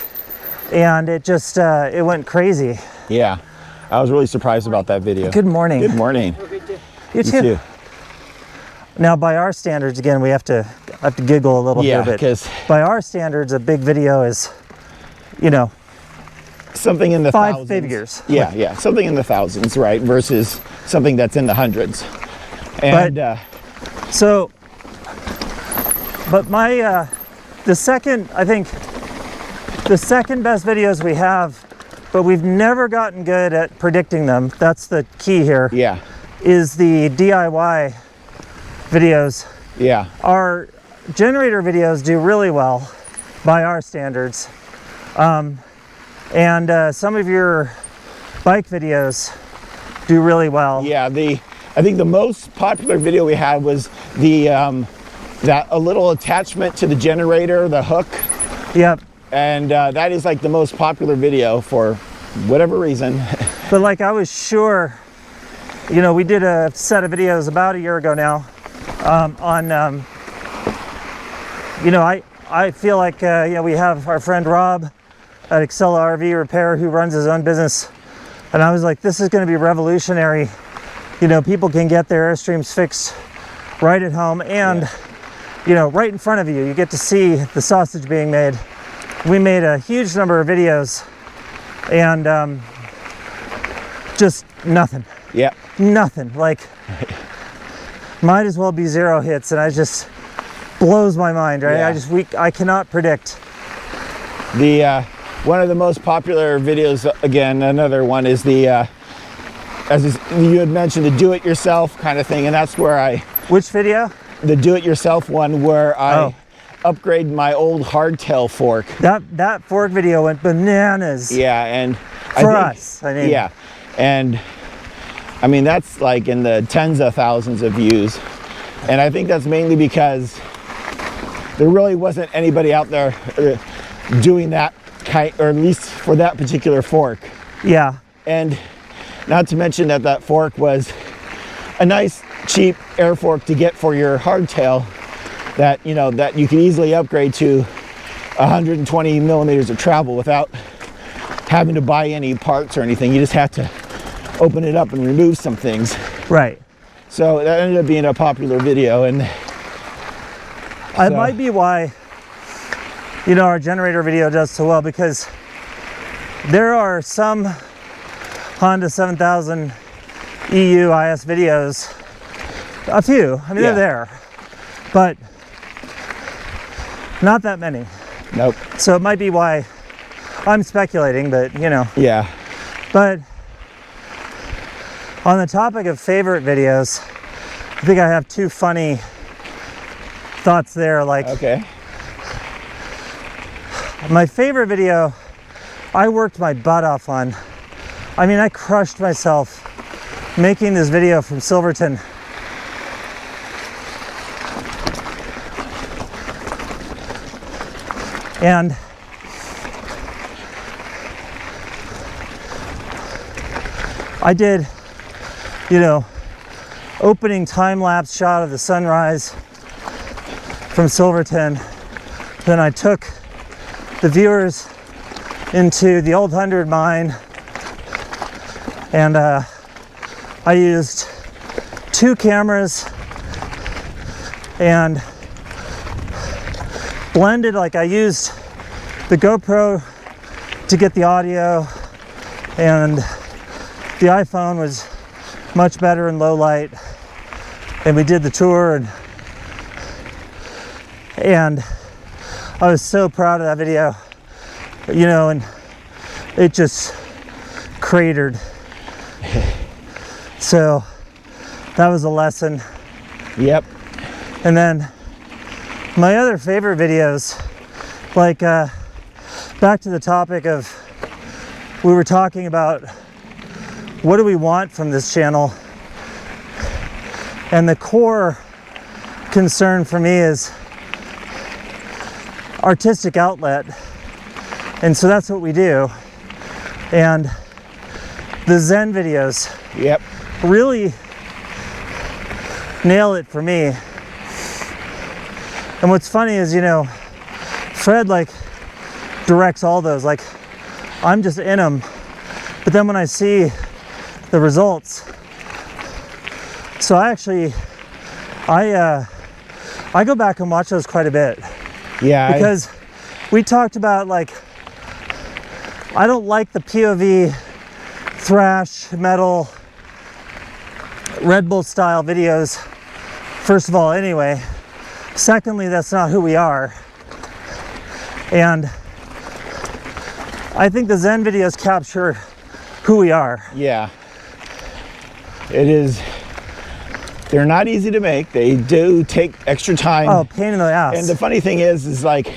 and it just it went crazy. Yeah, I was really surprised about that video. Good morning. Good morning. You too. Now, by our standards, again, we have to giggle a little Yeah, here, but because by our standards, a big video is, something in the five thousands. figures. Yeah, something in the thousands, right? Versus something that's in the hundreds. And but my the second best videos we have, but we've never gotten good at predicting them. That's the key here. yeah, Is the DIY videos. yeah, Our generator videos do really well by our standards, and some of your bike videos do really well. yeah. I think the most popular video we had was a little attachment to the generator, the hook. Yep. And that is like the most popular video for whatever reason. But like I was sure, we did a set of videos about a year ago now I feel like we have our friend Rob at Excella RV Repair who runs his own business, and I was like, this is going to be revolutionary. People can get their Airstreams fixed right at home, and you know, right in front of you. You get to see the sausage being made. We made a huge number of videos, and just nothing. Yeah. Nothing. Like, might as well be 0 hits, and I just blows my mind, right? Yeah. I cannot predict. The one of the most popular videos, again, another one is the you had mentioned, the do-it-yourself kind of thing, and that's where Which video? The do-it-yourself one, where I upgrade my old hardtail fork. That fork video went bananas. Yeah, and for us, I mean. Yeah, and I mean that's like in the tens of thousands of views, and I think that's mainly because there really wasn't anybody out there doing that kind, or at least for that particular fork. Yeah. And not to mention that fork was a nice cheap air fork to get for your hardtail that, you know, that you can easily upgrade to 120 millimeters of travel without having to buy any parts or anything. You just have to open it up and remove some things. Right. So that ended up being a popular video, and it might be why, you know, our generator video does so well, because there are some Honda 7000 EU IS videos, a few, I mean, they're there, but not that many. Nope. So it might be why, I'm speculating, but you know. Yeah. But on the topic of favorite videos, I think I have two funny thoughts there. Like, okay. My favorite video, I worked my butt off on. I mean, I crushed myself making this video from Silverton. And I did, you know, opening time-lapse shot of the sunrise from Silverton. Then I took the viewers into the Old 100 mine, and I used 2 cameras and blended, like I used the GoPro to get the audio, and the iPhone was much better in low light, and we did the tour, and I was so proud of that video, you know, and it just cratered. So that was a lesson. Yep. And then my other favorite videos, like back to the topic of, we were talking about what do we want from this channel, and the core concern for me is artistic outlet, and so that's what we do. And the Zen videos, yep, really nail it for me. And what's funny is, you know, Fred like directs all those, like I'm just in them, but then when I see the results, so I go back and watch those quite a bit. Yeah, because we talked about, like, I don't like the POV thrash metal Red Bull style videos, first of all, anyway. Secondly, that's not who we are. And I think the Zen videos capture who we are. Yeah. It is. They're not easy to make. They do take extra time. Oh, pain in the ass. And the funny thing is like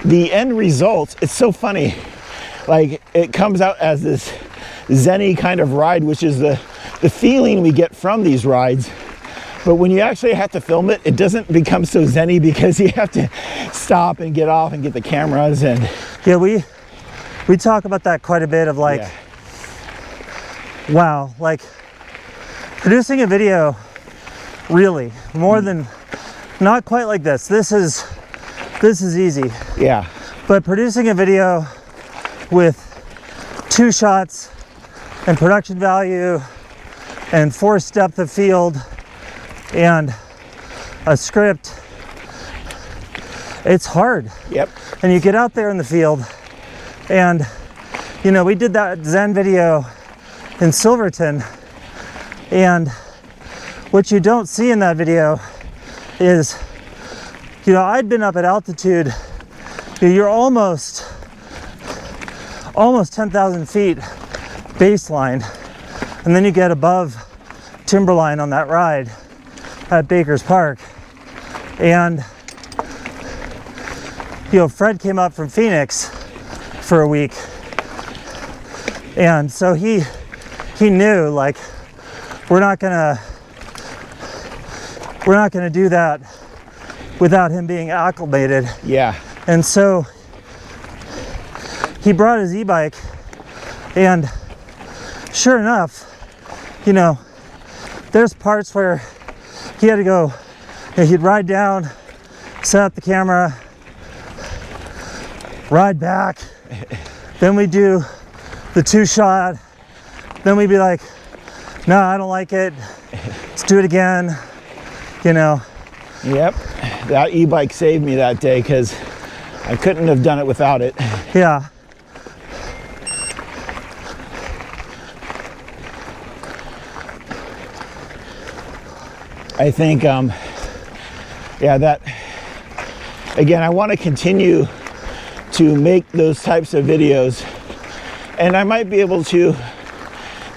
the end result, it's so funny. Like it comes out as this zen-y kind of ride, which is the feeling we get from these rides. But when you actually have to film it, it doesn't become so zen-y because you have to stop and get off and get the cameras. And yeah, we talk about that quite a bit of like, yeah. Wow, like producing a video, really, more than, not quite like this. This is easy. Yeah. But producing a video with 2 shots and production value and forced depth of field and a script it's hard. Yep. And you get out there in the field, and you know, we did that Zen video in Silverton, and what you don't see in that video is, you know, I'd been up at altitude, you're almost 10,000 feet baseline, and then you get above timberline on that ride at Baker's Park. And you know, Fred came up from Phoenix for a week, and so he knew, like, we're not gonna do that without him being acclimated. Yeah. And so he brought his e-bike, and sure enough, you know, there's parts where he had to go, you know, he'd ride down, set up the camera, ride back, then we do the 2-shot, then we'd be like, no, I don't like it, let's do it again, you know. Yep. That e-bike saved me that day, because I couldn't have done it without it. Yeah. I think, yeah, that, again, I want to continue to make those types of videos, and I might be able to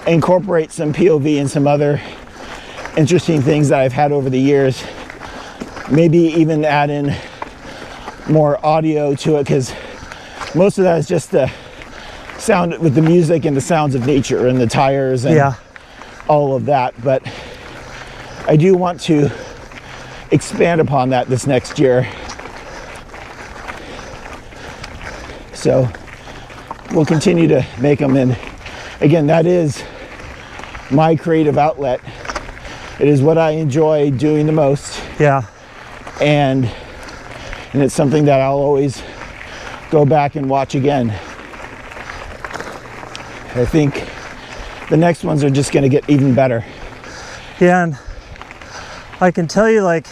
incorporate some POV and some other interesting things that I've had over the years. Maybe even add in more audio to it, because most of that is just the sound with the music and the sounds of nature and the tires and Yeah. all of that. But I do want to expand upon that this next year. So we'll continue to make them. And again, that is my creative outlet. It is what I enjoy doing the most. Yeah. And it's something that I'll always go back and watch again. I think the next ones are just going to get even better. Yeah, and I can tell you, like,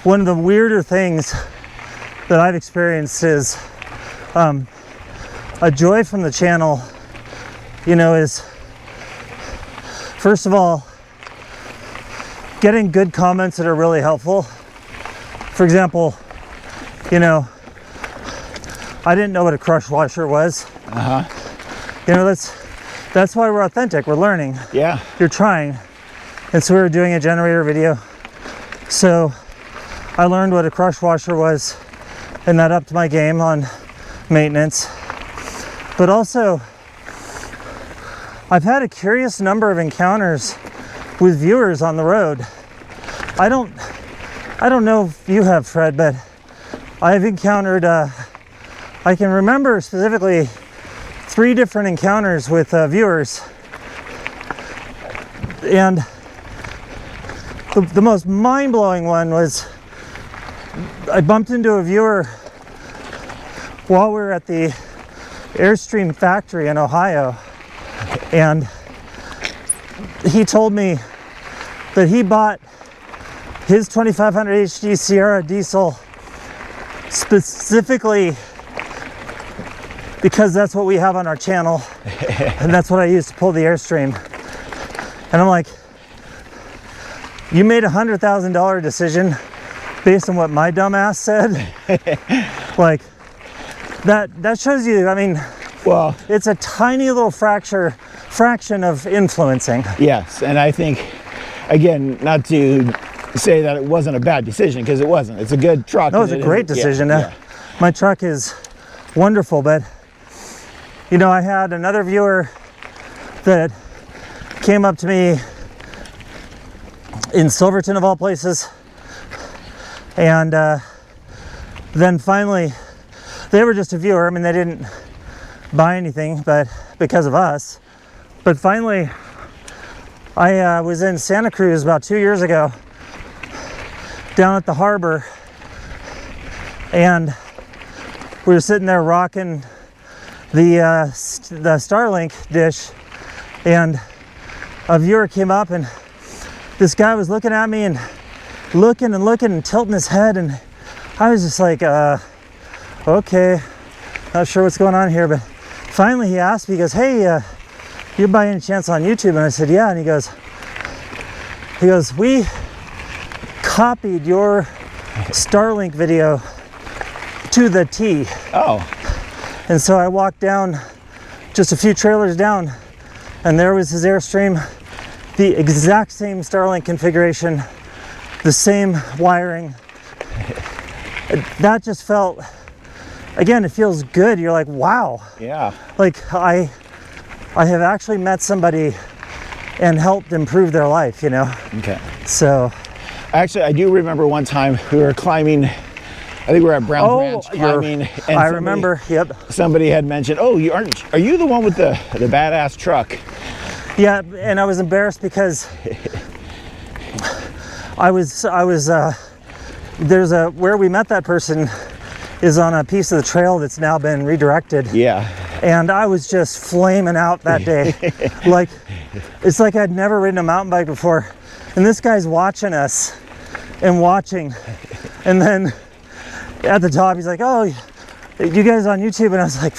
one of the weirder things that I've experienced is a joy from the channel, you know, is, first of all, getting good comments that are really helpful. For example, you know, I didn't know what a crush washer was. You know, that's why we're authentic. We're learning. Yeah. You're trying. And so we were doing a generator video. So I learned what a crush washer was, and that upped my game on maintenance. But also, I've had a curious number of encounters with viewers on the road. I don't know if you have, Fred, but I've encountered, I can remember specifically 3 different encounters with viewers. And the most mind-blowing one was, I bumped into a viewer while we were at the Airstream factory in Ohio, and he told me that he bought his 2500 HD Sierra diesel specifically because that's what we have on our channel, and that's what I use to pull the Airstream. And I'm like, you made a $100,000 decision based on what my dumbass said? Like, that shows you, I mean, Well, it's a tiny little fraction of influencing. yes, and I think, again, not to say that it wasn't a bad decision, because it wasn't. It's a good truck. No, it's a great decision. My truck is wonderful, but you know, I had another viewer that came up to me in Silverton of all places, and then finally, they were just a viewer. I mean, they didn't buy anything, but because of us. But finally, I was in Santa Cruz about 2 years ago, down at the harbor, and we were sitting there rocking the Starlink dish, and a viewer came up, and this guy was looking at me, and looking and tilting his head, and I was just like, okay, not sure what's going on here. But finally he asked me, he goes, hey, you by any chance on YouTube? And I said, yeah. And he goes, we copied your Starlink video to the T. Oh. And so I walked down just a few trailers down, and there was his Airstream, the exact same Starlink configuration, the same wiring. That just felt, again, it feels good. You're like, wow. Yeah. Like I have actually met somebody and helped improve their life, you know? Okay. So. Actually, I do remember one time we were climbing, I think we were at Brown's Ranch climbing. And I remember, yep. Somebody had mentioned, oh, are you the one with the badass truck? Yeah, and I was embarrassed because there's where we met that person is on a piece of the trail that's now been redirected. Yeah. And I was just flaming out that day. Like, it's like I'd never ridden a mountain bike before. And this guy's watching us and watching. And then at the top, he's like, oh, you guys on YouTube? And I was like,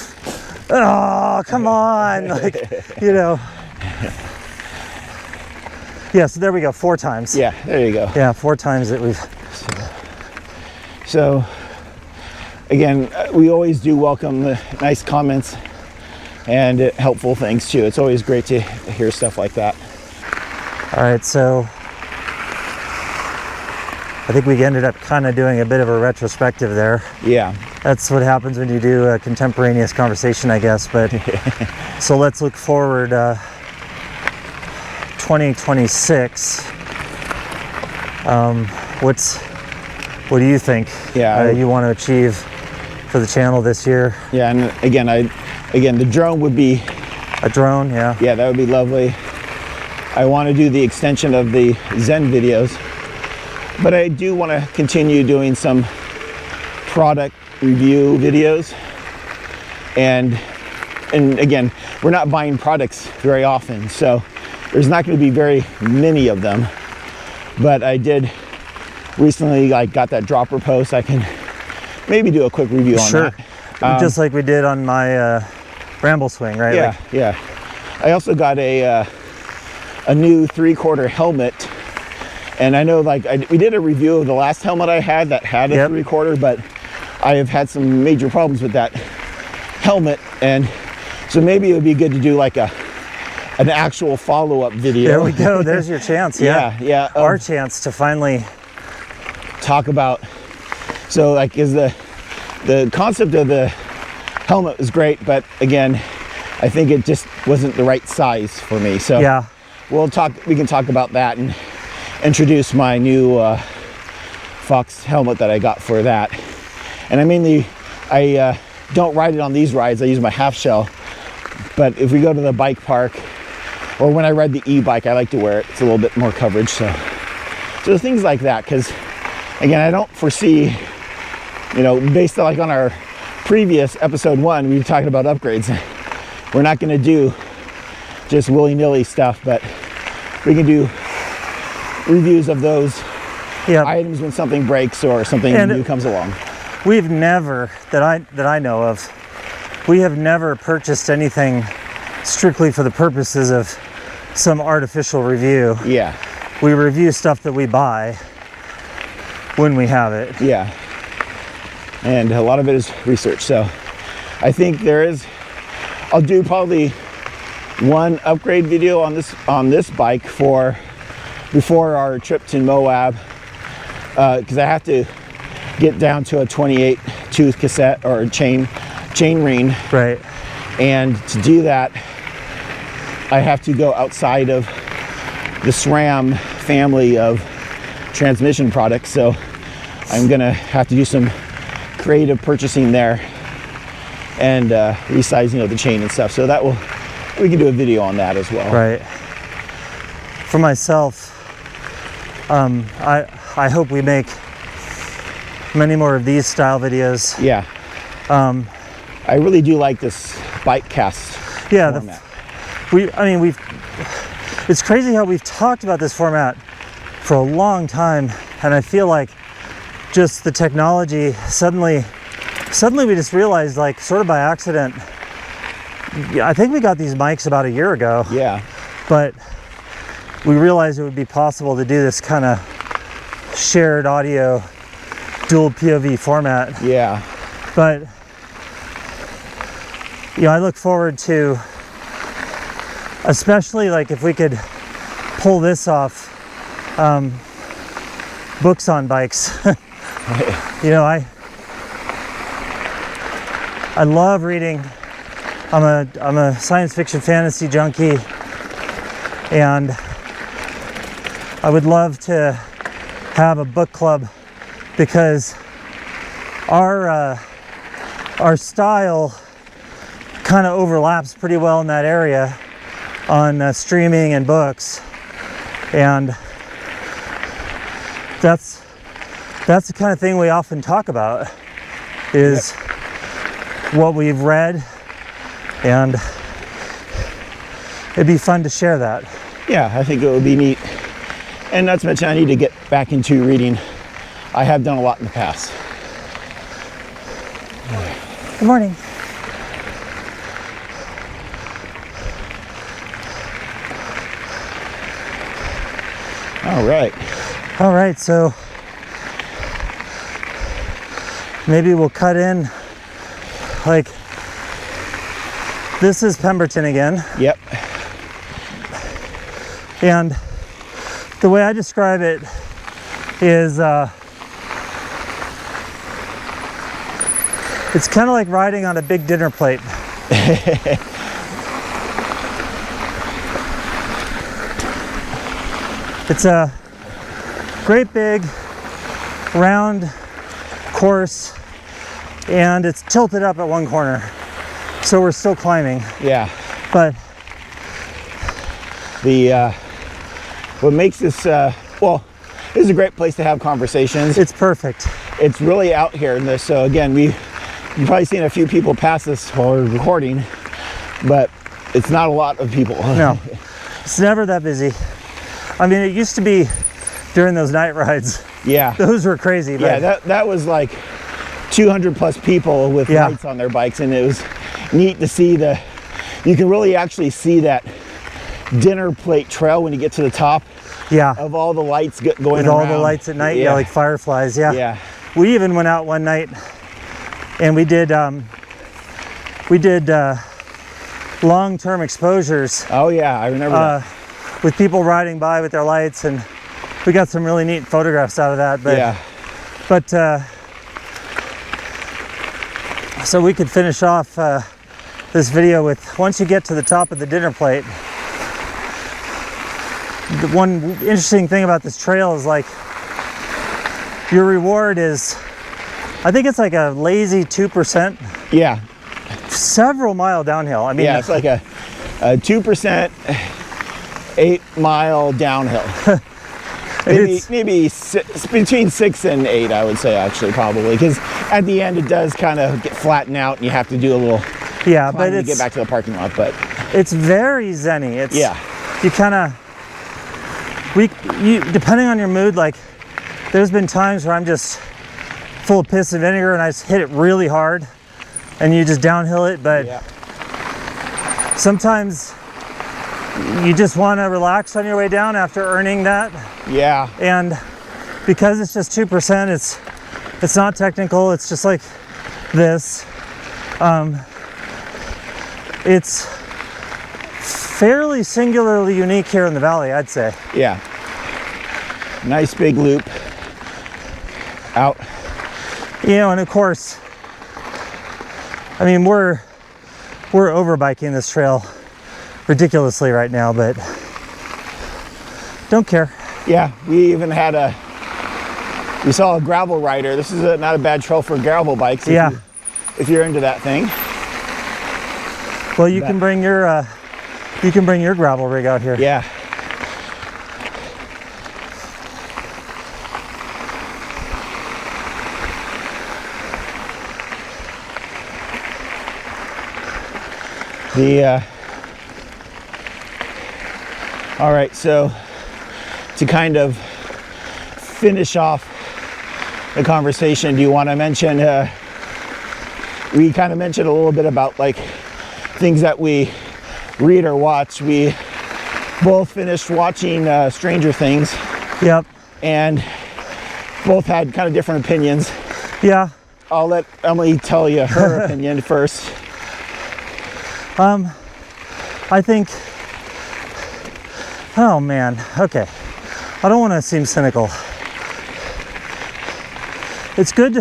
oh, come on. Like, you know. Yeah, so there we go, 4 times. Yeah, there you go. Yeah, 4 times that we've. So again, we always do welcome the nice comments and helpful things too. It's always great to hear stuff like that. All right, so I think we ended up kind of doing a bit of a retrospective there. Yeah. That's what happens when you do a contemporaneous conversation, I guess. But so let's look forward. 2026. What do you think? Yeah, you want to achieve for the channel this year? Yeah, and again, the drone would be a drone. Yeah. Yeah, that would be lovely. I want to do the extension of the Zen videos, but I do want to continue doing some product review videos. And again, we're not buying products very often, so there's not going to be very many of them. But I did recently, got that dropper post. I can maybe do a quick review on that. Just like we did on my Bramble Swing, right? Yeah, yeah. I also got a new 3/4 helmet, and I know we did a review of the last helmet I had that had a 3/4, but I have had some major problems with that helmet, and so maybe it would be good to do like an actual follow-up video. There we go. There's your chance. Yeah, yeah. Our chance to finally talk about. So is the concept of the helmet was great, but again, I think it just wasn't the right size for me. So yeah, we can talk about that and introduce my new Fox helmet that I got for that. And I don't ride it on these rides. I use my half shell, but if we go to the bike park or when I ride the e-bike, I like to wear it. It's a little bit more coverage. So things like that, because again, I don't foresee, based on our previous episode 1, we were talking about upgrades. We're not going to do just willy-nilly stuff, but we can do reviews of those items when something breaks or something new comes along. We've never, that I know of, we have never purchased anything strictly for the purposes of some artificial review. Yeah. We review stuff that we buy when we have it. Yeah. And a lot of it is research. So I think I'll do probably one upgrade video on this bike before our trip to Moab, because I have to get down to a 28 tooth cassette or chain ring. Right. And to do that, I have to go outside of the SRAM family of transmission products. So I'm gonna have to do some creative purchasing there and resizing of the chain and stuff. So we can do a video on that as well. Right. For myself, I hope we make many more of these style videos. Yeah. I really do like this Bikecast format. It's crazy how we've talked about this format for a long time, And I feel like just the technology, suddenly we just realized, like sort of by accident, I think we got these mics about a year ago. Yeah. But we realized it would be possible to do this kind of shared audio dual POV format. Yeah. But I look forward to, especially like if we could pull this off, books on bikes. I love reading. I'm a science fiction fantasy junkie, and I would love to have a book club, because our style kind of overlaps pretty well in that area on streaming and books, and that's the kind of thing we often talk about, is what we've read, and it'd be fun to share that. Yeah, I think it would be neat. And not to mention, I need to get back into reading. I have done a lot in the past. Good morning. All right, so maybe we'll cut in, like, this is Pemberton again. Yep. And the way I describe it is it's kind of like riding on a big dinner plate. It's a great big round course, and it's tilted up at one corner, so we're still climbing. Yeah. But what makes this well, this is a great place to have conversations. it's perfect. It's really out here in this. So again, you've probably seen a few people pass this while we're recording, but it's not a lot of people. No, it's never that busy. I mean, it used to be during those night rides. Yeah. Those were crazy. But Yeah, that was like 200 plus people with lights on their bikes, and it was neat to see you can really actually see that dinner plate trail when you get to the top. Yeah. Of all the lights going with around. all the lights at night, yeah, like fireflies. Yeah. Yeah. We even went out one night and we did long-term exposures. Oh yeah, I remember that. With people riding by with their lights, and we got some really neat photographs out of that. But yeah. But so we could finish off this video with, once you get to the top of the dinner plate, the one interesting thing about this trail is, like, your reward is, I think it's like a lazy 2%. Yeah. Several mile downhill. I mean, Yeah, it's like a 2% 8 mile downhill. maybe between 6 and 8, I would say, actually, probably, because at the end it does kind of get flattened out and you have to do a little but to get back to the parking lot. But it's very zen-y. It's, yeah, you kind of, depending on your mood, like, there's been times where I'm just full of piss and vinegar and I just hit it really hard and you just downhill it, but sometimes you just want to relax on your way down after earning that. Yeah. And because it's just 2%, it's not technical, it's just like this. It's fairly singularly unique here in the valley, I'd say. Yeah. Nice big loop out. And of course, I mean, we're over biking this trail ridiculously right now, but don't care. Yeah, we even had we saw a gravel rider. This is not a bad trail for gravel bikes. If you're into that thing. Well, you can bring your gravel rig out here. Yeah. All right, so to kind of finish off the conversation, do you want to mention, we kind of mentioned a little bit about like things that we read or watch. We both finished watching Stranger Things. Yep. And both had kind of different opinions. Yeah. I'll let Emily tell you her opinion first. I think, oh man, okay. I don't want to seem cynical. It's good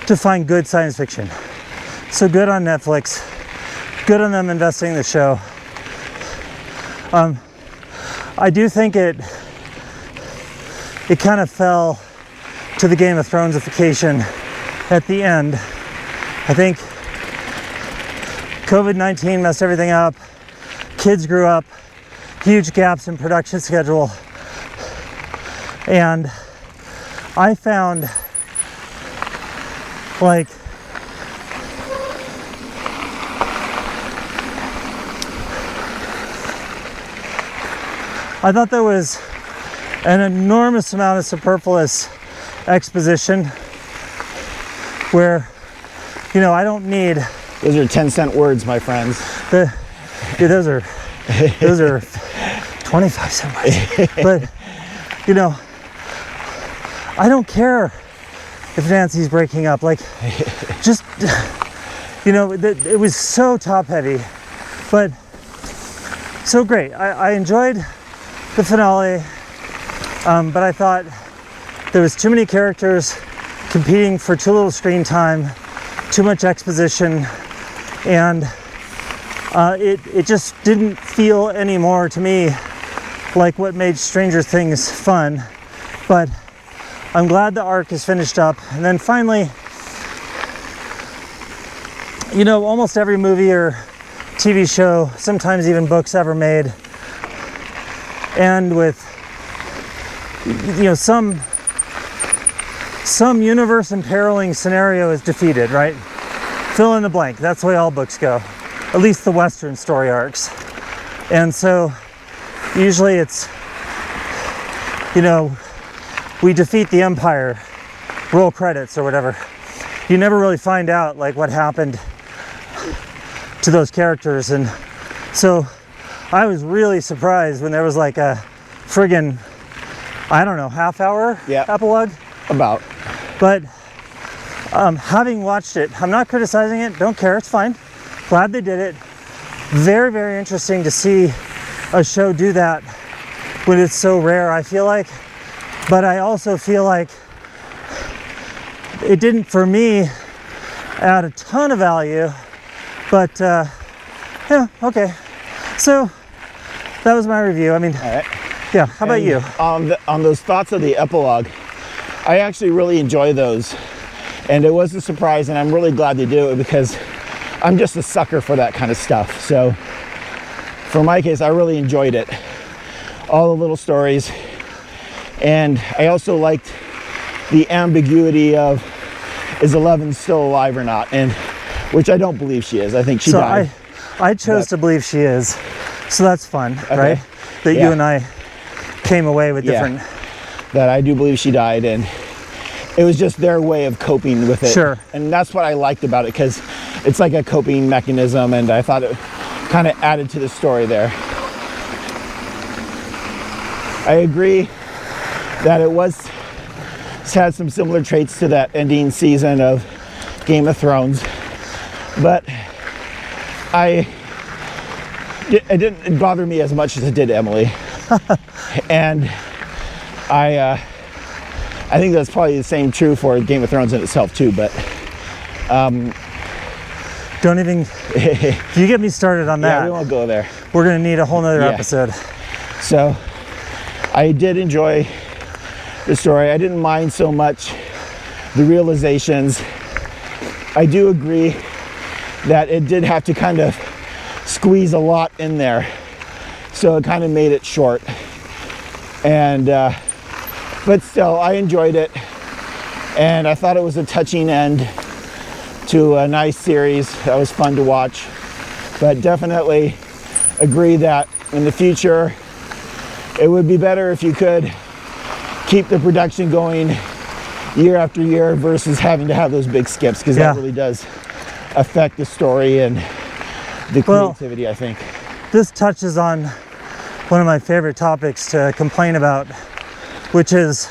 to find good science fiction. So good on Netflix, good on them investing in the show. I do think it kind of fell to the Game of Thronesification at the end. I think COVID-19 messed everything up. Kids grew up, huge gaps in production schedule. And I found like I thought there was an enormous amount of superfluous exposition where, you know, I don't need. Those are 10-cent words, my friends. Those are 25-cent words. But, you know, I don't care if Nancy's breaking up. Like, just, you know, it was so top heavy, but so great. I enjoyed the finale, but I thought there was too many characters competing for too little screen time, too much exposition, and it just didn't feel anymore to me like what made Stranger Things fun. But I'm glad the arc is finished up. And then finally, you know, almost every movie or TV show, sometimes even books ever made, and with, you know, some universe imperiling scenario is defeated, right? Fill in the blank. That's the way all books go, at least the Western story arcs. And so usually it's, you know, we defeat the Empire, roll credits or whatever. You never really find out like what happened to those characters. And so I was really surprised when there was like a friggin', I don't know, half-hour epilogue? About. But having watched it, I'm not criticizing it, don't care, it's fine. Glad they did it. Very, very interesting to see a show do that when it's so rare, I feel like. But I also feel like it didn't, for me, add a ton of value. But, yeah, okay. So, that was my review. I mean, all right. Yeah, how about you? On those thoughts of the epilogue, I actually really enjoy those. And it was a surprise, and I'm really glad they do it because I'm just a sucker for that kind of stuff. So, for my case, I really enjoyed it. All the little stories. And I also liked the ambiguity of, is Eleven still alive or not? And which I don't believe she is. I think she died. I chose to believe she is. So that's fun, right? That you and I came away with different. That I do believe she died, and it was just their way of coping with it. Sure. And that's what I liked about it, because it's like a coping mechanism, and I thought it kind of added to the story there. I agree that it had some similar traits to that ending season of Game of Thrones, but it didn't bother me as much as it did Emily. And I think that's probably the same true for Game of Thrones in itself too, but don't even if you get me started on that, we won't go there. We're gonna need a whole nother episode. So I did enjoy the story. I didn't mind so much the realizations. I do agree that it did have to kind of squeeze a lot in there, so it kind of made it short. And but still, I enjoyed it, and I thought it was a touching end to a nice series that was fun to watch. But definitely agree that in the future it would be better if you could keep the production going year after year versus having to have those big skips, because that really does affect the story and the creativity, I think. This touches on one of my favorite topics to complain about, which is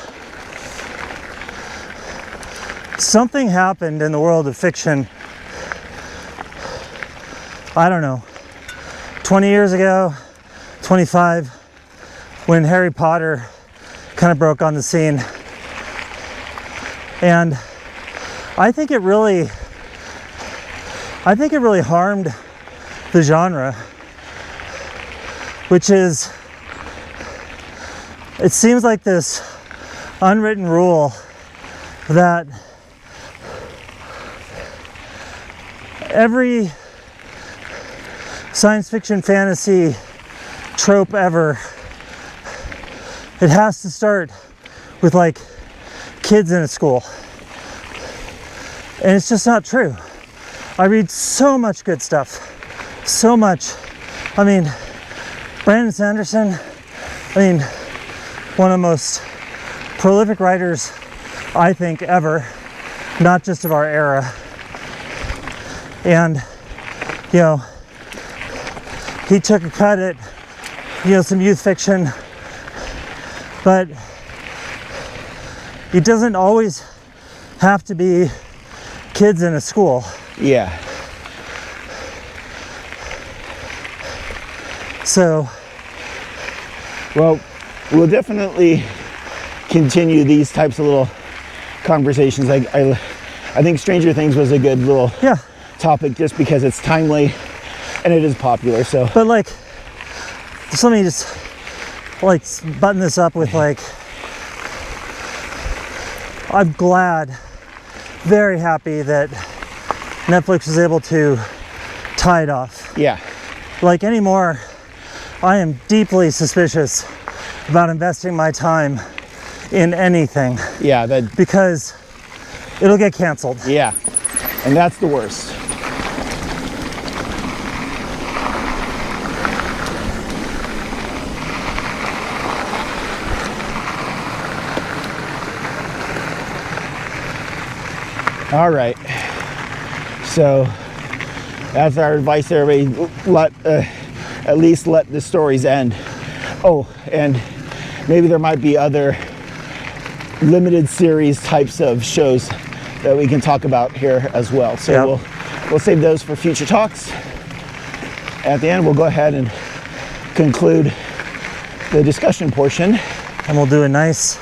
something happened in the world of fiction, I don't know, 20 years ago, 25, when Harry Potter kind of broke on the scene. And I think it really harmed the genre, which is, it seems like this unwritten rule that every science fiction fantasy trope ever, it has to start with like kids in a school. And it's just not true. I read so much good stuff. So much. I mean, Brandon Sanderson, one of the most prolific writers, I think, ever, not just of our era. And, you know, he took a cut at, you know, some youth fiction, but it doesn't always have to be kids in a school. Yeah. So, well, we'll definitely continue these types of little conversations. I think Stranger Things was a good little topic just because it's timely and it is popular. So, but like, just let me just like button this up with like, I'm glad, very happy that Netflix was able to tie it off. Yeah. Like anymore, I am deeply suspicious about investing my time in anything. Yeah, because it'll get canceled. Yeah, and that's the worst. All right, so that's our advice to everybody. At least let the stories end. Oh, and maybe there might be other limited series types of shows that we can talk about here as well. So we'll save those for future talks. At the end, we'll go ahead and conclude the discussion portion. And we'll do a nice,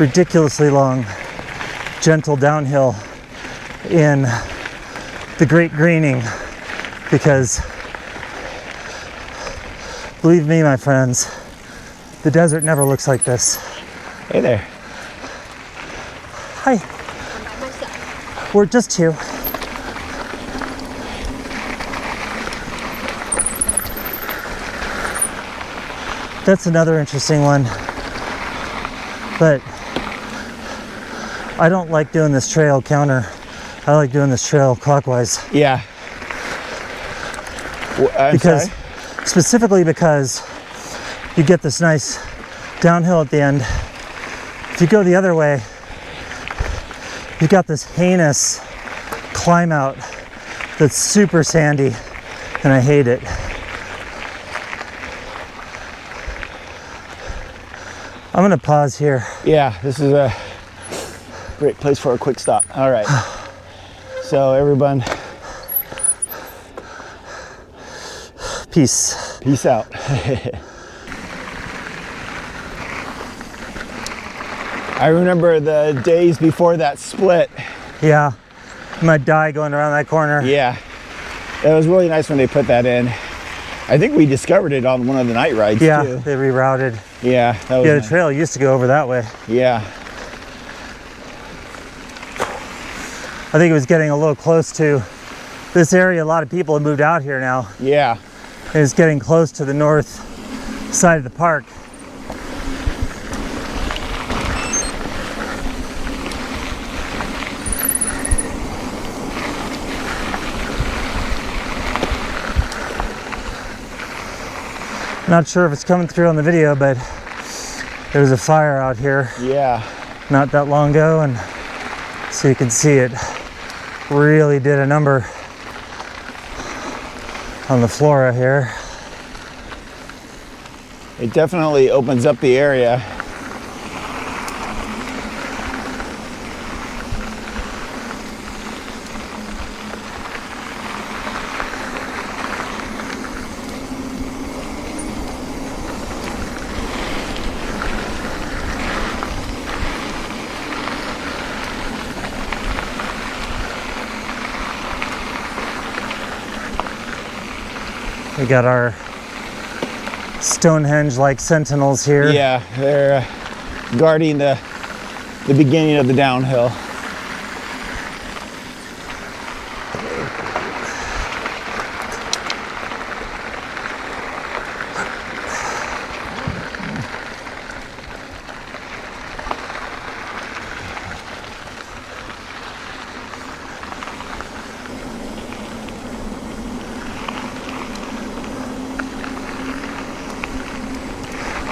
ridiculously long, gentle downhill in the Great Greening, because believe me, my friends, the desert never looks like this. Hey there. Hi. We're just two. That's another interesting one. But I don't like doing this trail counter. I like doing this trail clockwise. Yeah. Specifically because you get this nice downhill at the end. If you go the other way, you've got this heinous climb out that's super sandy, and I hate it. I'm gonna pause here. Yeah, this is a great place for a quick stop. All right. So everyone, peace. Peace out. I remember the days before that split. Yeah, you might die going around that corner. Yeah, it was really nice when they put that in. I think we discovered it on one of the night rides too. Yeah, they rerouted. Yeah, that was the trail used to go over that way. Yeah. I think it was getting a little close to this area. A lot of people have moved out here now. Yeah. It's getting close to the north side of the park. Not sure if it's coming through on the video, but There was a fire out here Yeah. not that long ago, and so you can see it really did a number on the flora here. It definitely opens up the area. We got our Stonehenge-like sentinels here. Yeah, they're guarding the beginning of the downhill.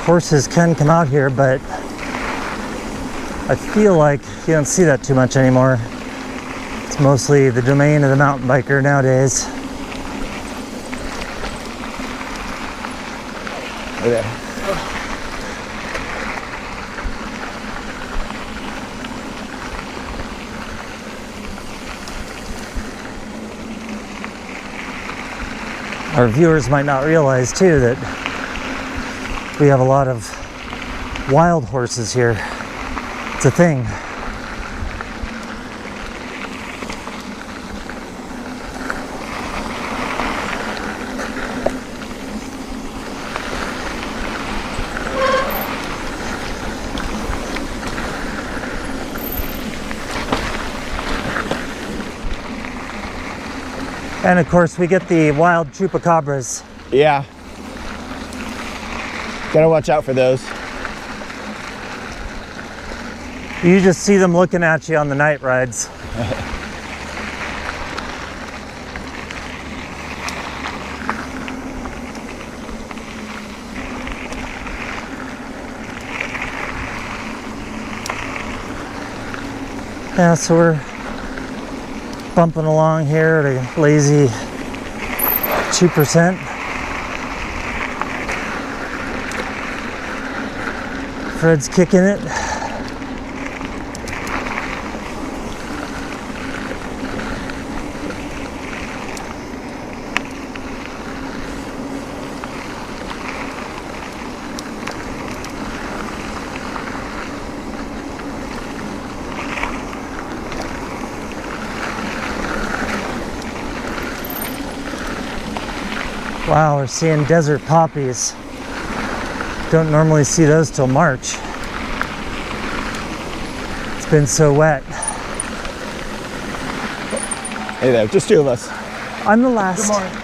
Horses can come out here, but I feel like you don't see that too much anymore. It's mostly the domain of the mountain biker nowadays. Okay. Our viewers might not realize too that we have a lot of wild horses here. It's a thing. And of course we get the wild chupacabras. Yeah. Gotta watch out for those. You just see them looking at you on the night rides. Yeah, so we're bumping along here at a lazy 2%. Fred's kicking it. Wow, we're seeing desert poppies. Don't normally see those till March. It's been so wet. Hey there, just two of us. I'm the last. Good morning.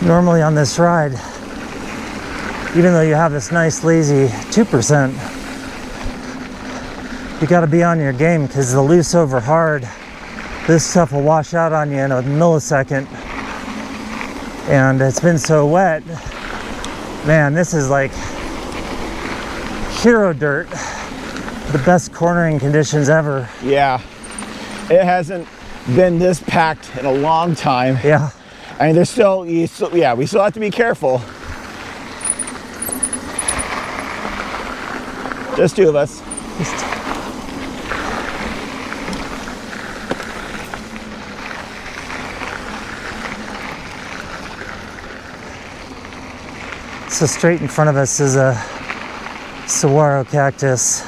Normally on this ride, even though you have this nice lazy 2%, you got to be on your game because the loose over hard, this stuff will wash out on you in a millisecond. And it's been so wet, man, this is like hero dirt. The best cornering conditions ever. Yeah, it hasn't been this packed in a long time. Yeah. I mean, there's still, we still have to be careful. Just two of us. So straight in front of us is a saguaro cactus,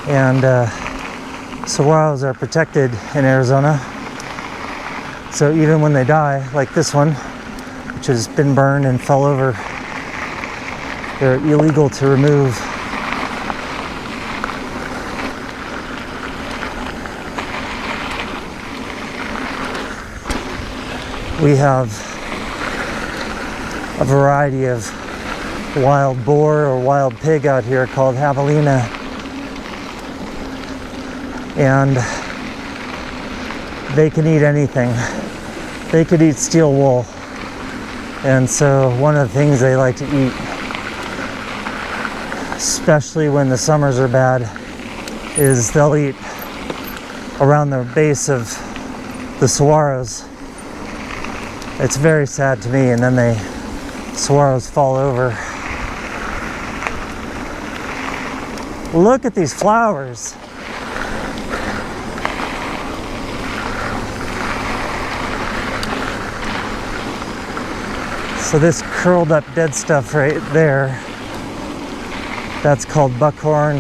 and saguaros are protected in Arizona. So even when they die, like this one, which has been burned and fell over, they're illegal to remove. We have a variety of wild boar or wild pig out here called javelina. And they can eat anything. They could eat steel wool. And so one of the things they like to eat, especially when the summers are bad, is they'll eat around the base of the saguaros. It's very sad to me, and then the saguaros fall over. Look at these flowers. So this curled up dead stuff right there, that's called buckhorn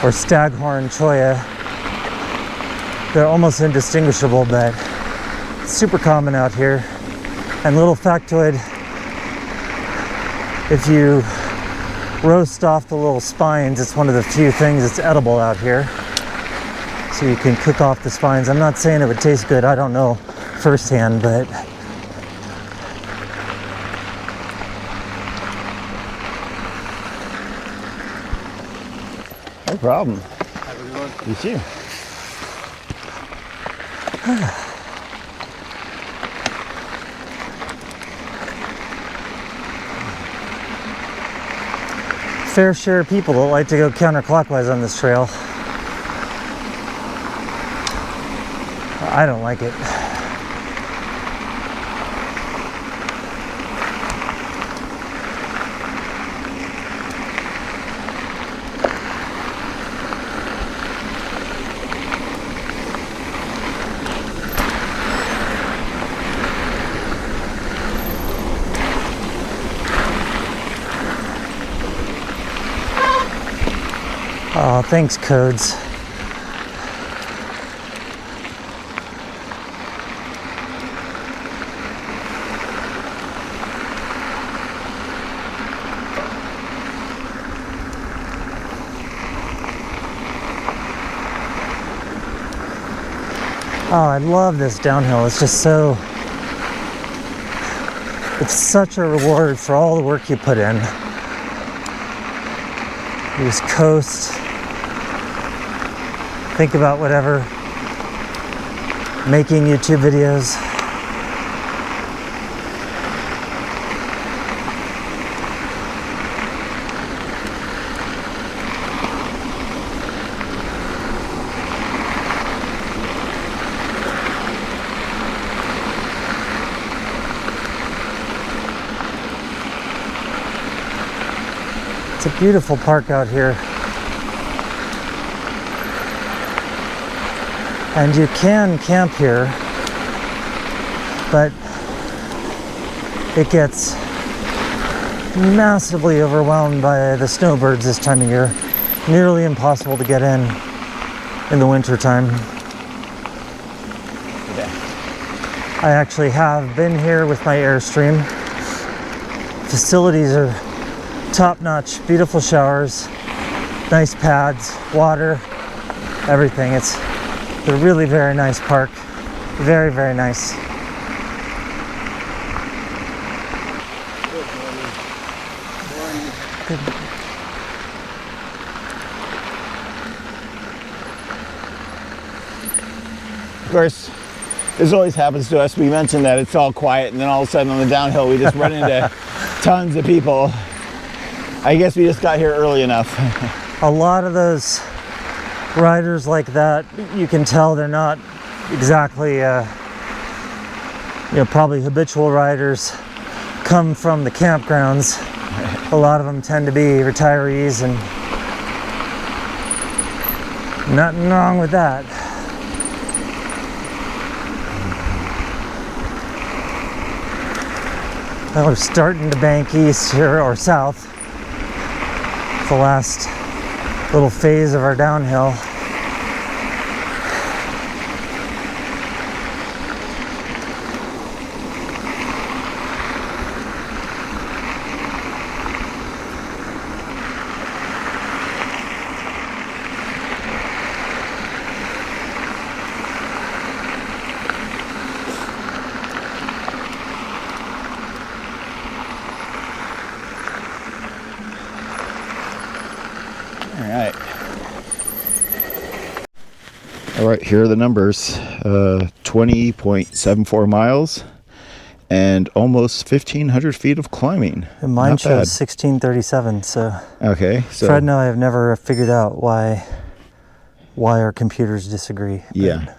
or staghorn cholla. They're almost indistinguishable, but super common out here. And little factoid, if you roast off the little spines, it's one of the few things that's edible out here. So you can cook off the spines. I'm not saying it would taste good, I don't know firsthand, but no problem. Have a good one. You too. fair share of people that like to go counterclockwise on this trail. I don't like it. Oh, thanks, Codes. Oh, I love this downhill. It's just so... it's such a reward for all the work you put in. You just coast. Think about whatever. Making YouTube videos. It's a beautiful park out here. And you can camp here, but it gets massively overwhelmed by the snowbirds this time of year. Nearly impossible to get in the winter time. Okay. I actually have been here with my Airstream. Facilities are top-notch, beautiful showers, nice pads, water, everything. It's a really very nice park. Very, very nice. Good. Of course, this always happens to us. We mentioned that it's all quiet, and then all of a sudden on the downhill we just run into tons of people. I guess we just got here early enough. A lot of those riders like that, you can tell they're not exactly, probably habitual riders, come from the campgrounds. A lot of them tend to be retirees, and nothing wrong with that. Well, we're starting to bank east here, or south. The last little phase of our downhill. right. All right, here are the numbers. 20.74 miles and almost 1,500 feet of climbing. And mine Not shows bad. 1637, so Okay, so Fred and I have never figured out why our computers disagree. but- yeah.